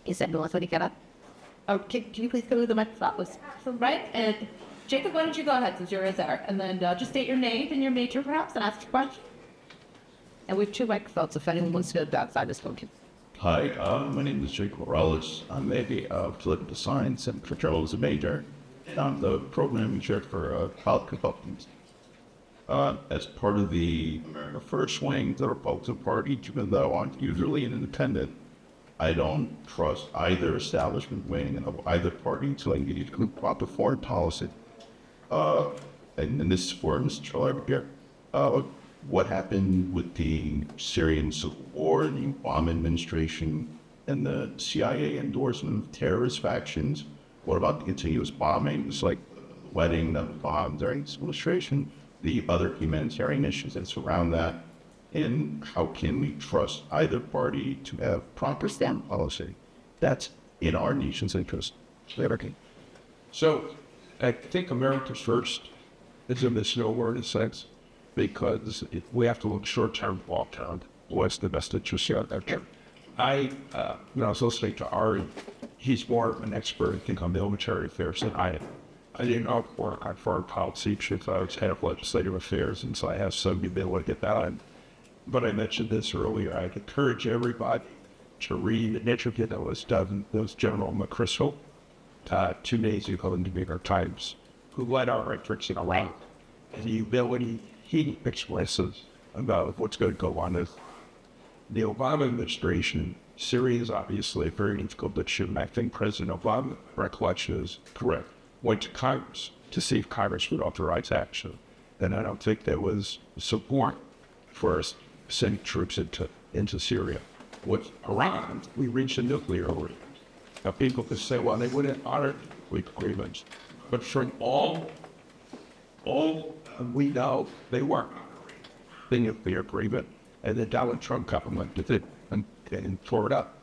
Is everyone going to get up? Can you please go to the microphone? Right? And Jacob, why don't you go ahead since you're there? And then just state your name and your major, perhaps, and ask your question. And we have 2 microphones if anyone wants to go outside this spoken. Hi, my name is Jake Morales. I'm a political science and control as a major, and I'm the programming chair for Kalikow. As part of the America First wing of the Republican Party, even though I'm usually an independent, I don't trust either establishment wing of either party to engage in proper foreign policy. And this is for Mr. Schiliro here. What happened with the Syrian civil war, the Obama administration, and the CIA endorsement of terrorist factions? What about the continuous bombings, like the wedding that was bombed during this administration, the other humanitarian issues that surround that? And how can we trust either party to have proper foreign policy that's in our nation's interest? So I think America First is a misnomer in a sense, because we have to look short-term, long-term. What's the best interest here? When I was listening to Ari, he's more of an expert, I think, on military affairs than I am. I didn't work on foreign policy because I was head of legislative affairs, and so I have some ability to get that on. But I mentioned this earlier. I'd encourage everybody to read an interview that was done with General McChrystal 2 days ago in the New York Times, who led our efforts in Iraq, and the ability he expresses about what's going to go on with the Obama administration. Syria is obviously a very difficult issue. I think President Obama, recollection is correct, went to Congress to see if Congress would authorize action. And I don't think there was support for us sending troops into Syria. With Iran, we reached a nuclear agreement. Now people could say, well, they wouldn't honor the agreements. But from all we know, they weren't honoring the nuclear agreement. And then Donald Trump complimented it and tore it up.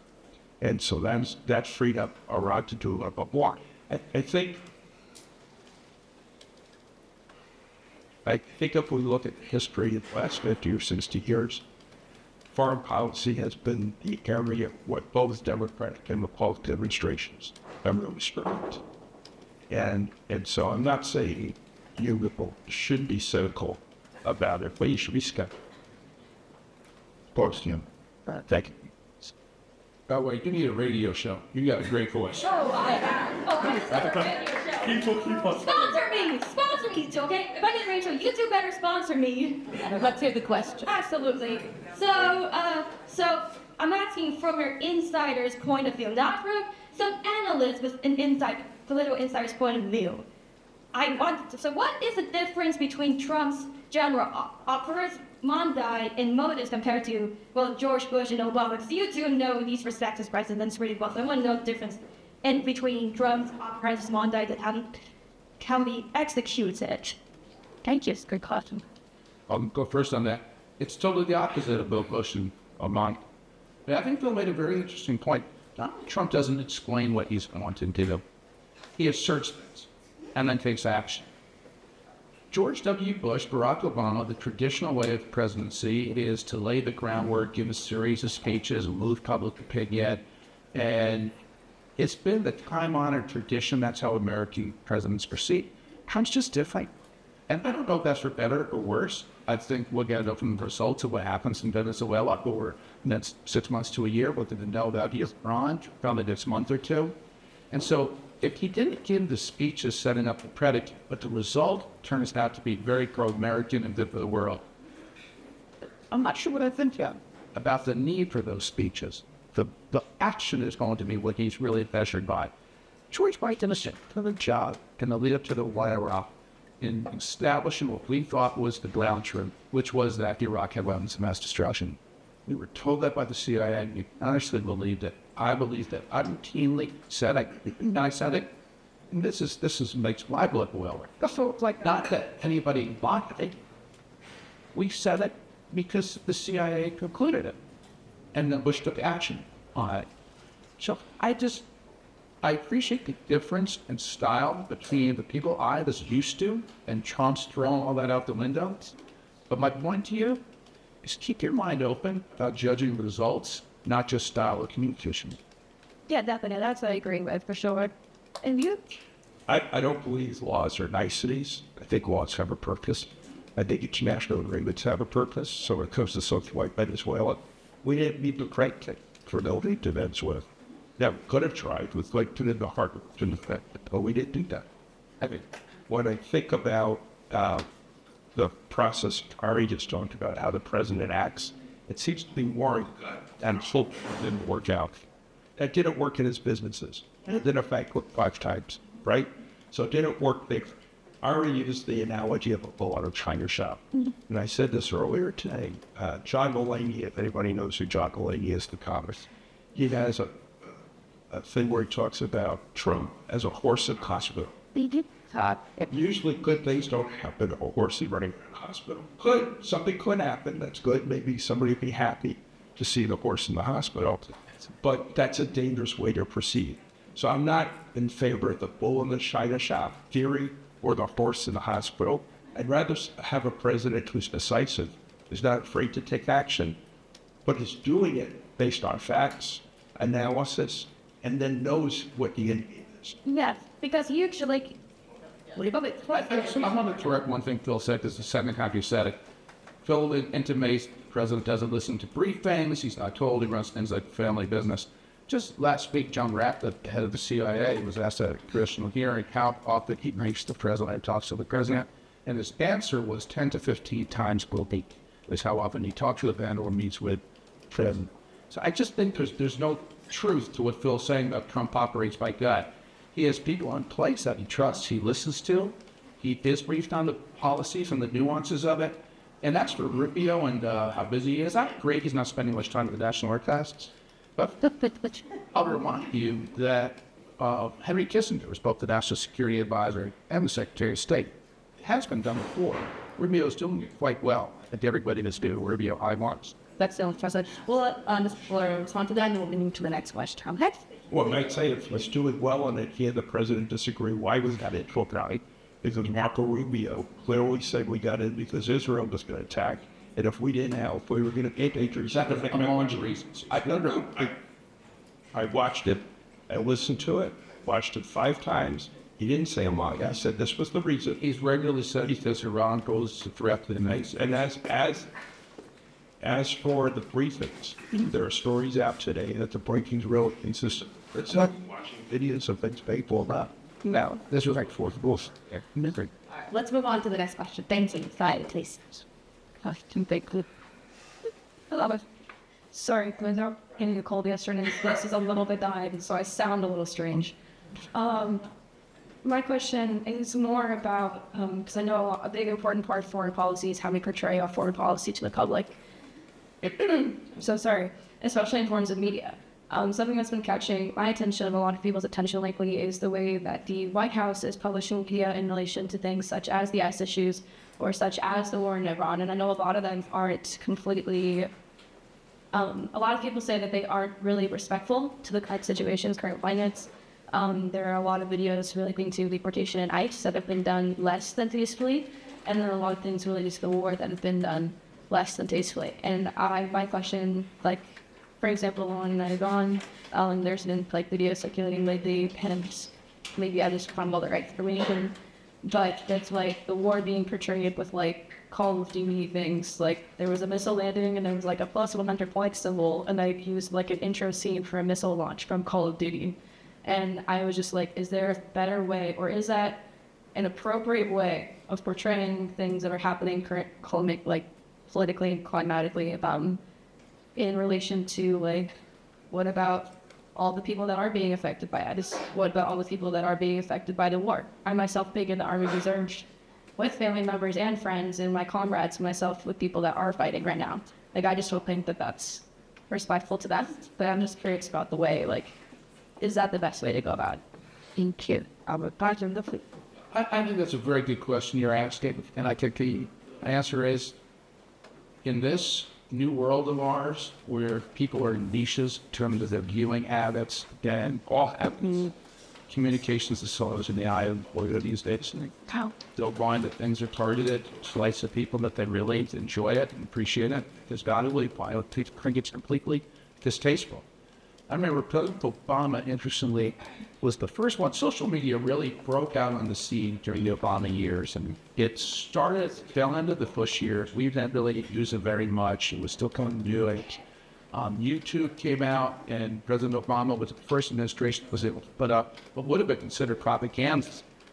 And so that's freed up Iran to do a lot more. I think if we look at history in the last 50 or 60 years, foreign policy has been the area what both Democratic and Republican administrations have really struggled. And so I'm not saying you people should be cynical about it, but you should be skeptical. Of course, Jim. Thank you. By the way, you need a radio show. You got a great voice. Sponsor me! Sponsor me, okay? If I get radio, you two better sponsor me. Let's hear the question. Absolutely. So I'm asking from your insider's point of view, not from some analyst with an political insider's point of view. So what is the difference between Trump's general operandi and motives compared to, well, George Bush and Obama? Because you two know these respective presidents really well. So I want to know the difference in between Trump's operandi and how he executes it. Thank you. Good question. I'll go first on that. It's totally the opposite of Bill Bush and Obama. But I think Bill made a very interesting point. Donald Trump doesn't explain what he's wanting to do. He asserts things and then takes action. George W. Bush, Barack Obama, the traditional way of presidency is to lay the groundwork, give a series of speeches, move public opinion, and it's been the time-honored tradition. That's how American presidents proceed. Trump's just different. And I don't know if that's for better or worse. I think we'll get it from the results of what happens in Venezuela over the next 6 months to a year. We're going to know about Iran probably next month or two. And so if he didn't give the speeches setting up the predicate, but the result turns out to be very pro-American and good for the world, I'm not sure what I think yet about the need for those speeches. The action is going to be what he's really measured by. George Bush did a good job in the lead up to the White House in establishing what we thought was the ground truth, which was that Iraq had weapons of mass destruction. We were told that by the CIA, and we honestly believed it. I believed it. I routinely said it, and I said it. And this makes my blood boil. So it's like not that anybody bought it. We said it because the CIA concluded it, and then Bush took action on it. So I appreciate the difference in style between the people I was used to and Trump's throwing all that out the window. But my point to you is keep your mind open about judging results, not just style of communication. Yeah, definitely. That's what I agree with for sure. And you? I don't believe laws are niceties. I think laws have a purpose. I think international agreements have a purpose. So when it comes to something like Venezuela, we didn't need to crank it for no need to Venezuela. Now, we could have tried with like put in the heart to the fact, but we didn't do that. I mean, when I think about the process Ari just talked about, how the president acts, it seems to be worrying and hope it didn't work out. That didn't work in his businesses. It didn't affect 5 times, right? So it didn't work there. Ari used the analogy of a bull out of China shop. And I said this earlier today. John Mulaney, if anybody knows who John Mulaney is, the comics, he has a thing where he talks about Trump as a horse in hospital. Usually good things don't happen to a horse running in a hospital. Something could happen that's good. Maybe somebody would be happy to see the horse in the hospital. But that's a dangerous way to proceed. So I'm not in favor of the bull in the China shop theory or the horse in the hospital. I'd rather have a president who's decisive, who's not afraid to take action, but is doing it based on facts, analysis, and then knows what the enemy is. Yes, because usually, I want to correct one thing Phil said, because the second time you said it. Phil intimates the president doesn't listen to briefings, he's not told, he runs things like family business. Just last week, John Rapp, the head of the CIA, was asked at a congressional hearing how often he briefs the president and talks to the president, and his answer was 10 to 15 times per week, is how often he talks to the president or meets with the president. So I just think there's no truth to what Phil's saying about Trump operates by gut. He has people in place that he trusts, he listens to, he is briefed on the policies and the nuances of it, and that's for Rubio and how busy he is. That's great, he's not spending much time with the National Archives. But I'll remind you that Henry Kissinger was both the National Security Advisor and the Secretary of State. It has been done before. Rubio's doing it quite well. I think everybody is doing Rubio high marks. That's the only question. Well, we'll respond to that and we'll move to the next question. Okay? Well, I'd say if he's doing well and he and the president disagree, why was that it? Because Marco Rubio clearly said we got in because Israel was going to attack. And if we didn't help, we were going to get dangerous. Among reasons. I watched it. I listened to it. Watched it 5 times. He didn't say a lot. I said this was the reason. He's regularly said he says Iran goes to threat to the nation. And as for the briefings, there are stories out today that the briefings really consistent. It's not watching videos of things people about. No, this was like 4th rules. Let's move on to the next question. Thank you. Side, please. sorry, I was getting a cold yesterday. This is a little bit dying, so I sound a little strange. My question is more about, because I know a big important part of foreign policy is how we portray our foreign policy to the public. So sorry, especially in forms of media. Something that's been catching my attention and a lot of people's attention lately is the way that the White House is publishing media in relation to things such as the ICE issues or such as the war in Iran. And I know a lot of them aren't completely, a lot of people say that they aren't really respectful to the current situations, current climates. There are a lot of videos relating to deportation and ICE that have been done less than tastefully, and then a lot of things related to the war that have been done less than tastefully. And my question, like, for example, on Iran, there's been like videos circulating lately, and maybe I just crumbled it right for me, but it's like the war being portrayed with like Call of Duty things. Like there was a missile landing and there was like a plus 100 point symbol, and I used like an intro scene for a missile launch from Call of Duty. And I was just like, is there a better way, or is that an appropriate way of portraying things that are happening like politically and climatically, in relation to like, what about all the people that are being affected by it? What about all the people that are being affected by the war? I myself being in the Army Reserve with family members and friends and my comrades, myself with people that are fighting right now. Like I just don't think that that's respectful to that, but I'm just curious about the way, like, is that the best way to go about it? Thank you. I think that's a very good question you're asking, and I think the answer is, in this new world of ours, where people are in niches in terms of their viewing habits, and all happens, communications is sort of in the eye of the employer these days. How? They'll find that things are targeted, slice of people that they really enjoy it and appreciate it. There's valuably, while it gets completely distasteful. I remember President Obama, interestingly, was the first one. Social media really broke out on the scene during the Obama years, and it started, fell into the Bush years. We didn't really use it very much. It was still coming new. YouTube came out, and President Obama was the first administration was able to put up what would have been considered propaganda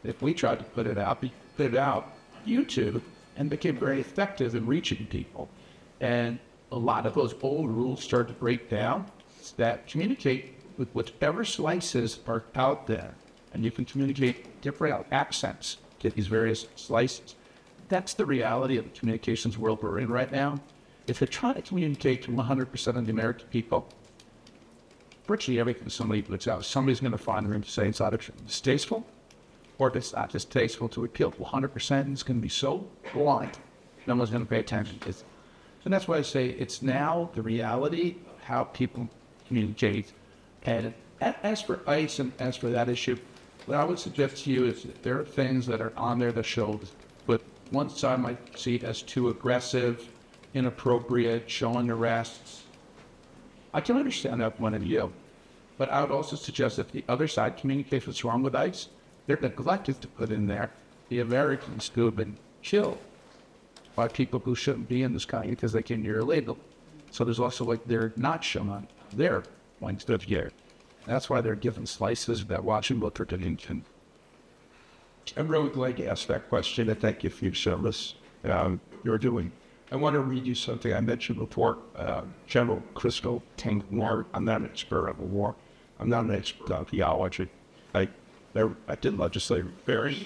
if we tried to put it out. We put it out YouTube, and became very effective in reaching people. And a lot of those old rules started to break down that communicate with whatever slices are out there, and you can communicate different accents to these various slices. That's the reality of the communications world we're in right now. If you're trying to communicate to 100% of the American people, virtually everything somebody puts out, somebody's going to find room to say it's either distasteful, or if it's not distasteful to appeal to 100%, it's going to be so blind, no one's going to pay attention. And that's why I say it's now the reality of how people communicate. And as for ICE and as for that issue, what I would suggest to you is that there are things that are on there that show what one side might see as too aggressive, inappropriate, showing arrests. I can understand that point of view, but I would also suggest that the other side communicates what's wrong with ICE. They're neglected to put in there the Americans who have been killed by people who shouldn't be in this country because they came here illegal. So there's also like they're not shown on their points of view. That's why they're given slices of that Washington Luther Dennington. I'm really glad you asked that question, and thank you for your service you're doing. I want to read you something I mentioned before. General Crisco Tank War. I'm not an expert on the war. I'm not an expert on theology. I did legislative affairs.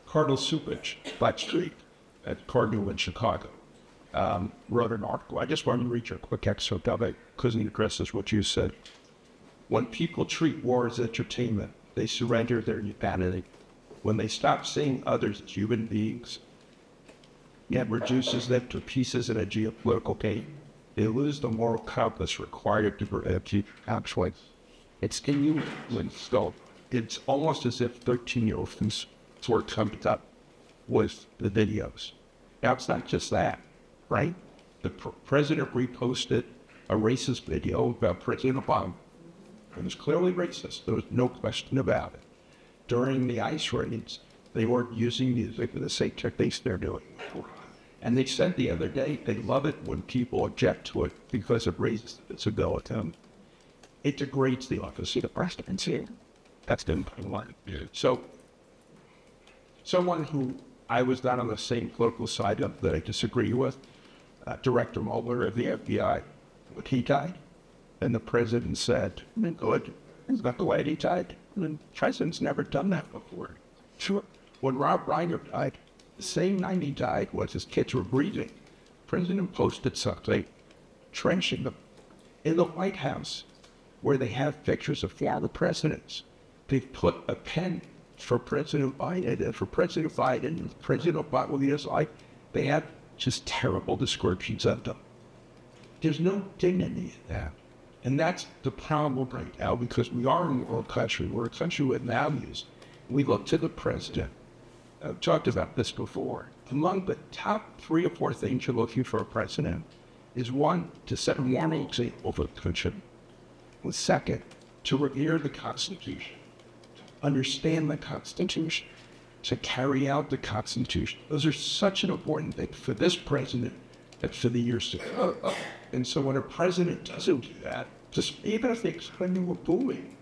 Cardinal Supich, Blackstreet, at Cardinal in Chicago, wrote an article. I just wanted to read you a quick excerpt of it because it addresses what you said. When people treat war as entertainment, they surrender their humanity. When they stop seeing others as human beings, yet reduces them to pieces in a geopolitical game, they lose the moral compass required to keep actually. It's genuine scope. It's almost as if 13-year-olds were coming up with the videos. Now, it's not just that, right? The president reposted a racist video about President Obama. It was clearly racist. There was no question about it. During the ICE raids, they weren't using music with the same techniques they're doing. And they said the other day they love it when people object to it because it raises its ability. It degrades the office of the presidency. That's the important one. So, someone who I was not on the same political side of that I disagree with, Director Mueller of the FBI, when he died, and the president said, good, it's not the way he died. And the president's never done that before. Sure. When Rob Reiner died, the same night he died was his kids were breathing. The president posted something, trenching them in the White House, where they have pictures of former presidents. They've put a pen for President Biden and for President Biden and President Obama. They have just terrible descriptions of them. There's no dignity in that. And that's the problem right now because we are a world country. We're a country with values. We look to the president. I've talked about this before. Among the top 3 or 4 things you're looking for a president is one, to set a moral example for the country. The second, to revere the Constitution, to understand the Constitution, to carry out the Constitution. Those are such an important thing for this president and for the years to come. And so when a president doesn't do that, just even if they claim they were bullying,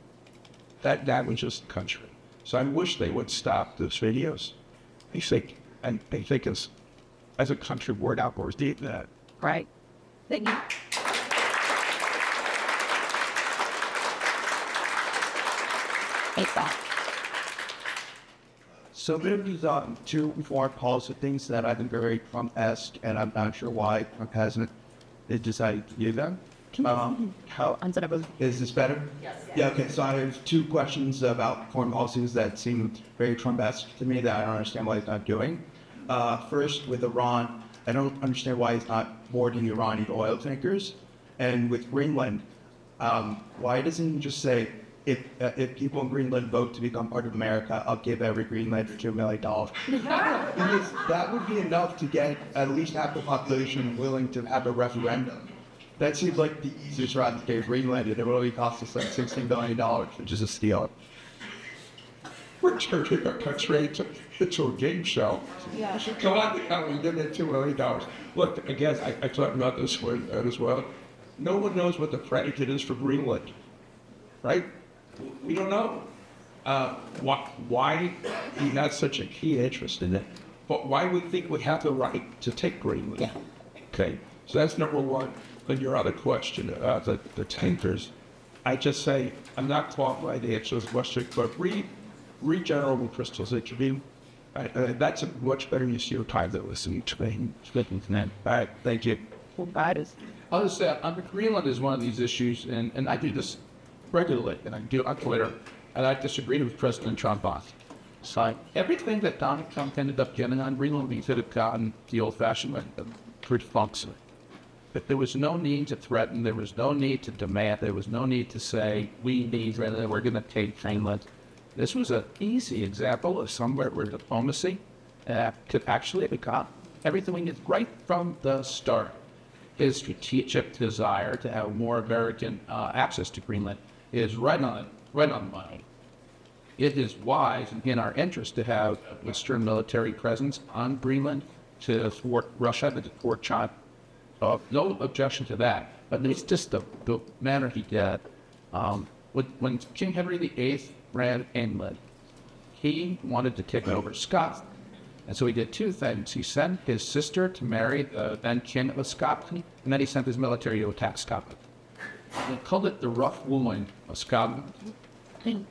that damages the country. So I wish they would stop those videos. They think as a country, we're not worth that. Right. Thank you. So there's 2 foreign policy things that I've been very Trump-esque, and I'm not sure why Trump hasn't decided to do them. How is this better? Yes. Yeah. Okay. So I have 2 questions about foreign policies that seem very Trump-esque to me that I don't understand why he's not doing. First, with Iran, I don't understand why he's not boarding Iranian oil tankers, and with Greenland, why doesn't he just say, if people in Greenland vote to become part of America, I'll give every Greenlander $2 million. Because that would be enough to get at least half the population willing to have a referendum. That seems like the easiest route to get Greenland. It only cost us like $16 billion, which is a steal. We're turning our country into a game show. Yeah. Go on, we did it $2 million. Look, again, I talked about this one as well. No one knows what the predicate is for Greenland, right? We don't know. Why he has such a key interest in it, but why we think we have the right to take Greenland. Yeah. Okay, so that's number one. Then your other question, the tankers. I just say, I'm not qualified to answer this question, but read General McChrystal's interview. That's a much better use of your time than listening to me. All right, thank you. I'll just say, Greenland is one of these issues, and I do this regularly, and I do on Twitter, and I disagree with President Trump on. So everything that Donald Trump ended up getting on Greenland, we could have gotten the old-fashioned way, pretty functional. But there was no need to threaten, there was no need to demand, there was no need to say, we need, rather than we're going to take Greenland. This was an easy example of somewhere where diplomacy could actually have got everything we did right from the start. His strategic desire to have more American access to Greenland is right on the money. It is wise and in our interest to have a Western military presence on Greenland to thwart Russia, to thwart China. No objection to that, but it's just the manner he did. When King Henry VIII ran England, he wanted to take over Scotland. And so he did two things. He sent his sister to marry the then King of Scotland, and then he sent his military to attack Scotland. They called it the rough wooing of Scotland.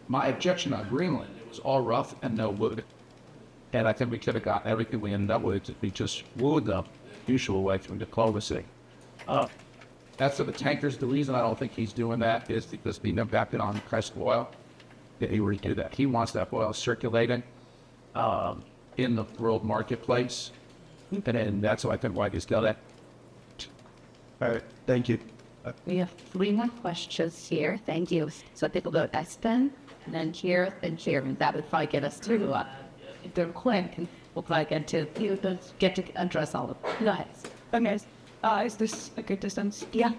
My objection on Greenland, it was all rough and no wood. And I think we could have got everything we ended up with if we just wooed them the usual way through diplomacy. As for the tankers, the reason I don't think he's doing that is because being impacted on the price of oil. Yeah, he would do that. He wants that oil circulating in the world marketplace. And that's why I think why he's done that. All right, thank you. We have 3 more questions here. Thank you. So people go Espen, and then here, and that would probably get us through. If they're quick, we'll probably get to address all of them. Go ahead. Okay. Is this a good distance? Yeah.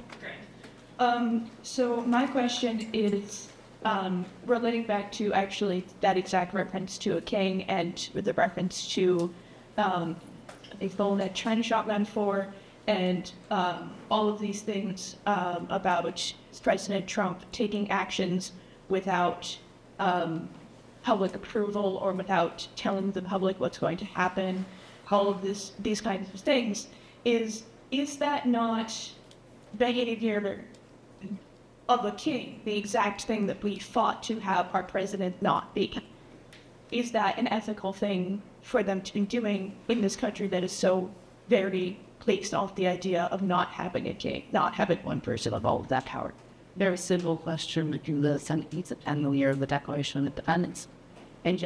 So my question is relating back to actually that exact reference to a king and with the reference to a phone that China shotgun for and all of these things about President Trump taking actions without public approval or without telling the public what's going to happen, all of these kinds of things. Is that not behavior of a king, the exact thing that we fought to have our president not be? Is that an ethical thing for them to be doing in this country that is so very based off the idea of not having a king, not having one person of all of that power? Very simple question. We do the 17th annual year of the Declaration of Independence. And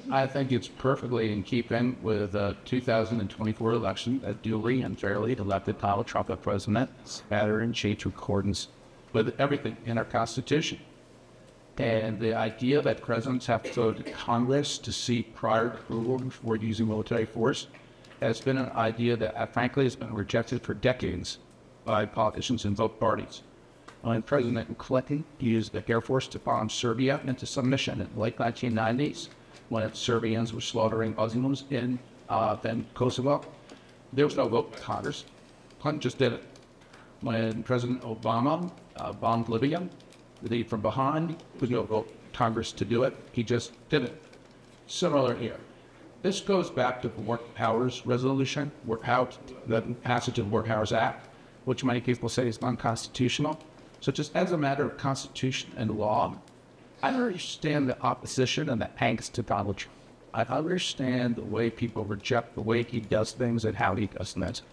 I think it's perfectly in keeping with the 2024 election that duly and fairly elected Donald Trump as president, matter and change accordance with everything in our Constitution. And the idea that presidents have to go to Congress to seek prior approval before using military force has been an idea that, frankly, has been rejected for decades by politicians in both parties. When President Clinton used the Air Force to bomb Serbia into submission in the late 1990s, when Serbians were slaughtering Muslims in then Kosovo, there was no vote in Congress. Clinton just did it. When President Obama bombed Libya, from behind, there was no vote in Congress to do it. He just did it. Similar here. This goes back to the Work Powers Resolution, the passage of the Work Powers Act, which many people say is unconstitutional. So just as a matter of constitution and law, I understand the opposition and the angst to Donald Trump. I understand the way people reject the way he does things and how he does things.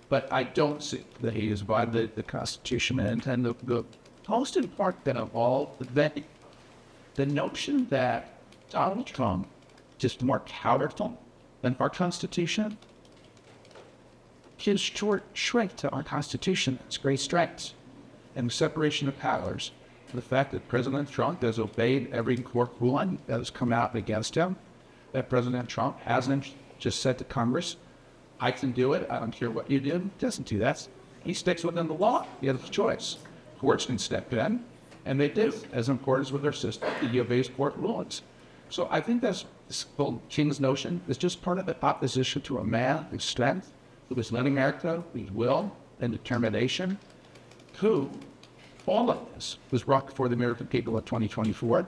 But I don't see that he has violated the Constitution. And the most important thing of all, the notion that Donald Trump just more powerful than our Constitution, his short shrink to our Constitution, its great strengths. And the separation of powers, the fact that President Trump has obeyed every court ruling that has come out against him, that President Trump hasn't just said to Congress, I can do it, I don't care what you do, doesn't do that. he sticks within the law. He has a choice. Courts can step in, and they do, as in accordance with their system, he obeys court rulings. So I think that's this whole King's notion is just part of the opposition to a man whose strength, who was letting America, whose will and determination, who, all of this was brought before the American people in 2024,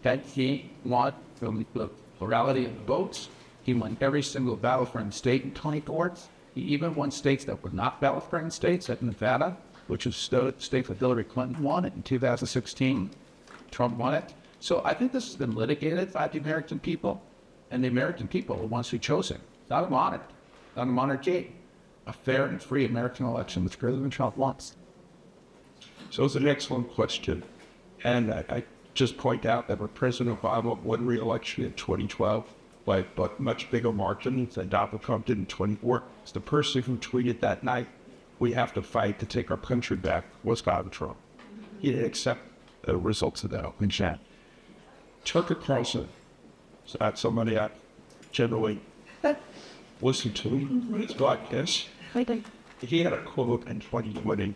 that he won the plurality of the votes. He won every single battleground state in 24. He even won states that were not battleground states, like Nevada, which is the state that Hillary Clinton won it in 2016. Trump won it. So I think this has been litigated by the American people, and the American people are the ones who chose him. Not a monarch, not a monarchy. A fair and free American election, which President Trump wants. So it's an excellent question. And I just point out that when President Obama won re-election in 2012 by a much bigger margin than Donald Trump did in 24, it's the person who tweeted that night, "We have to fight to take our country back," was Donald Trump. He didn't accept the results of that open chat. Tucker Carlson, so that's somebody I generally listen to his podcast. He had a quote in 2020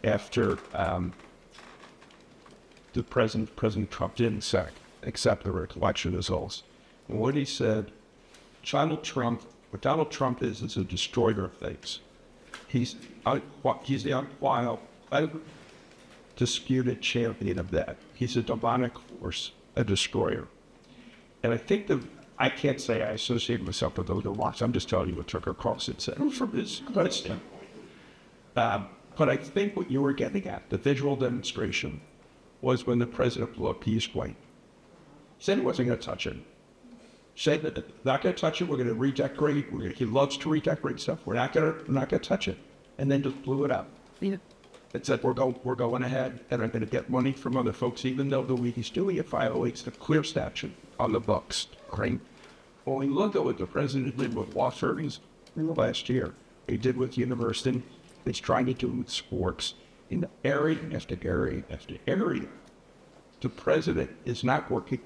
after the President Trump didn't accept the election results. And what he said, what Donald Trump is a destroyer of things. He's the unquiet, disputed champion of that. He's a demonic force, a destroyer. And I think I can't say I associate myself with those remarks. I'm just telling you what Tucker Carlson said from his standpoint. But I think what you were getting at, the visual demonstration, was when the president blew up Peace White. He said he wasn't going to touch it. Said that not going to touch it. We're going to redecorate. He loves to redecorate stuff. We're not going to touch it. And then just blew it up. Yeah. It said we're going ahead and I'm going to get money from other folks, even though the way he's doing it violates the clear statute on the books. Right? When we look at what the president did with law firms last year, he did with university, he's trying to do with sports in area after area after area. The president is not working.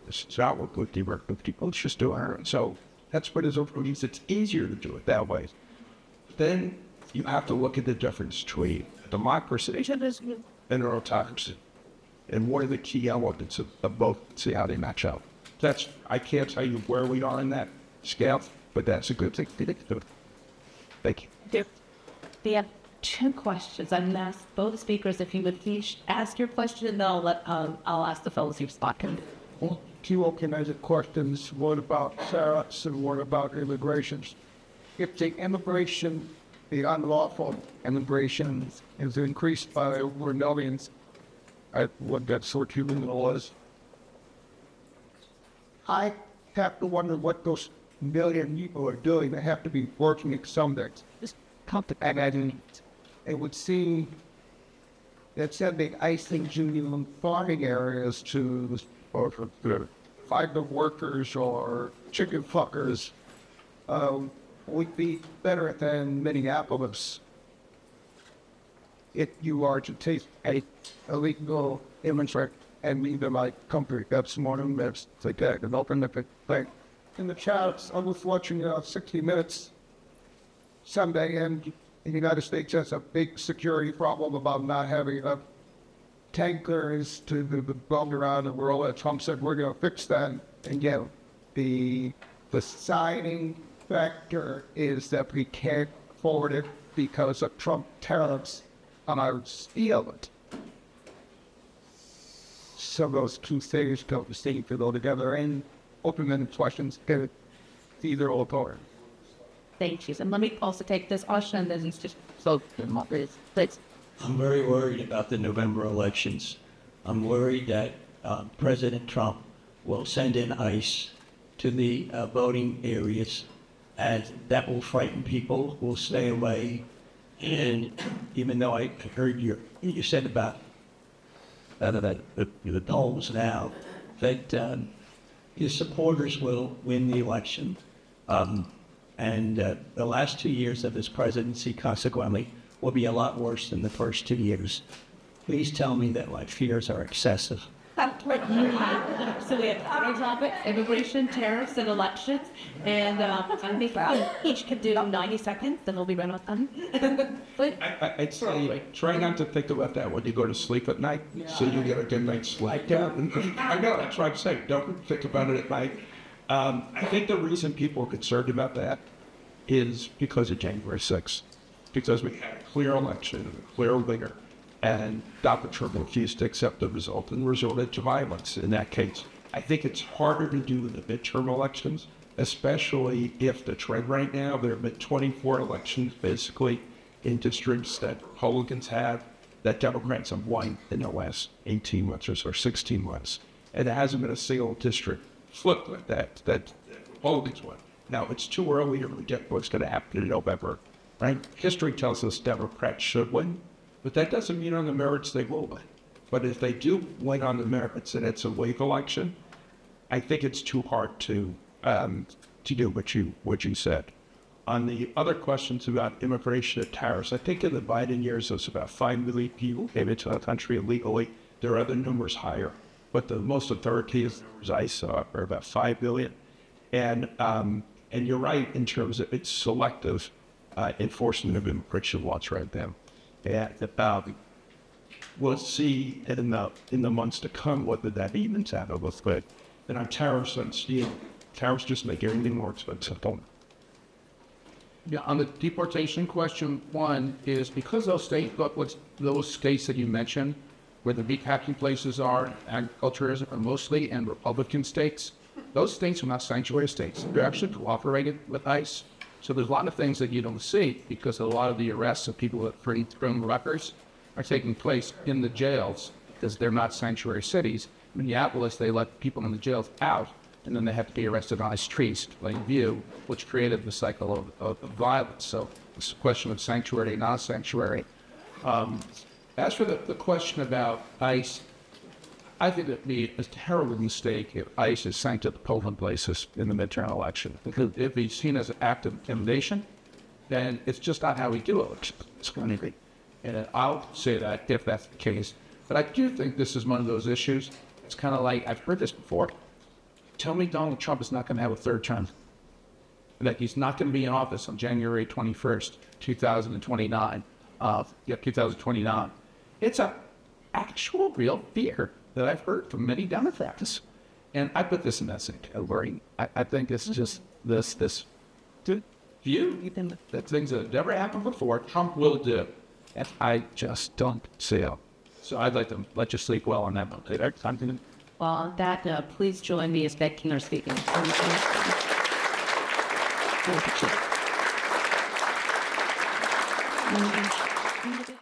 It's not working with the American people. It's just doing it. So that's what his approach. It's easier to do it that way. Then you have to look at the difference between democracy and autocracy, and what are the key elements of both. See how they match out. I can't tell you where we are in that scale, but that's a good thing. Thank you. We have two questions. I'm going to ask both speakers if you would please ask your question, and then I'll ask the fellows who've spoken. Well, two organized questions. One about tariffs and one about immigration. If the immigration, the unlawful immigration, is increased by over millions, what that sort of was, I have to wonder what those million people are doing. They have to be working at something. And it would seem that sending ICE union farming areas to find the workers or chicken fuckers would be better than Minneapolis. If you are to take a illegal immigrant and leave them like country, that's more than that's like that, and open up a thing. In the chat, I was watching 60 Minutes Sunday, and the United States has a big security problem about not having enough tankers to go around the world. And Trump said, we're going to fix that. And yet, the deciding factor is that we can't forward it because of Trump tariffs on our steel. So those two things don't seem to go together. And open-ended questions, either or. Thank you. And let me also take this question, and then it's just so please. I'm very worried about the November elections. I'm worried that President Trump will send in ICE to the voting areas, and that will frighten people who will stay away. And even though I heard you said about the polls now, that his supporters will win the election. And the last 2 years of his presidency, consequently, will be a lot worse than the first 2 years. Please tell me that my fears are excessive. So we have counter topic, immigration, tariffs, and elections. And I think each can do 90 seconds, then we'll be right on time. But I'd say try not to think about that when you go to sleep at night, so you get a good night's sleep. I know, that's what I'm saying. Don't think about it at night. I think the reason people are concerned about that is because of January 6th. Because we had a clear election, a clear winner, and Dr. Trump refused to accept the result and resorted to violence in that case. I think it's harder to do in the midterm elections, especially if the trend right now, there have been 24 elections basically in districts that Republicans have, that Democrats have won in the last 18 months or so, or 16 months. And there hasn't been a single district flipped like that Republicans won. Now, it's too early to predict what's going to happen in November, right? History tells us Democrats should win, but that doesn't mean on the merits they will win. But if they do win on the merits and it's a weak election, I think it's too hard to do what you said. On the other questions about immigration and tariffs, I think in the Biden years, there's about 5 million people came into the country illegally. There are other numbers higher, but the most authoritative numbers I saw are about 5 million. And you're right in terms of its selective enforcement of immigration laws right now. And we'll see in the months to come whether that evens out a little bit. And on tariffs on steel, tariffs just make everything more expensive, don't they? Yeah, on the deportation question, one is because those states that you mentioned, where the meatpacking places are, agriculture are mostly, and Republican states, those states are not sanctuary states. They're actually cooperating with ICE. So there's a lot of things that you don't see because a lot of the arrests of people with criminal records are taking place in the jails because they're not sanctuary cities. In Minneapolis, they let people in the jails out, and then they have to be arrested on the streets to plain view, which created the cycle of violence. So it's a question of sanctuary, non-sanctuary. As for the question about ICE, I think it would be a terrible mistake if ICE is sent to the polling places in the midterm election. Because if it's seen as an act of intimidation, then it's just not how we do elections. It's going to be. And I'll say that if that's the case. But I do think this is one of those issues. It's kind of like, I've heard this before. Tell me Donald Trump is not going to have a third term. That he's not going to be in office on January 21st, 2029. 2029. It's an actual real fear that I've heard from many Democrats. And I put this in that same category. I think it's just this view that things that have never happened before, Trump will do. And I just don't see it. So I'd like to let you sleep well on that one. Well, on that note, please join me as thanking our speakers.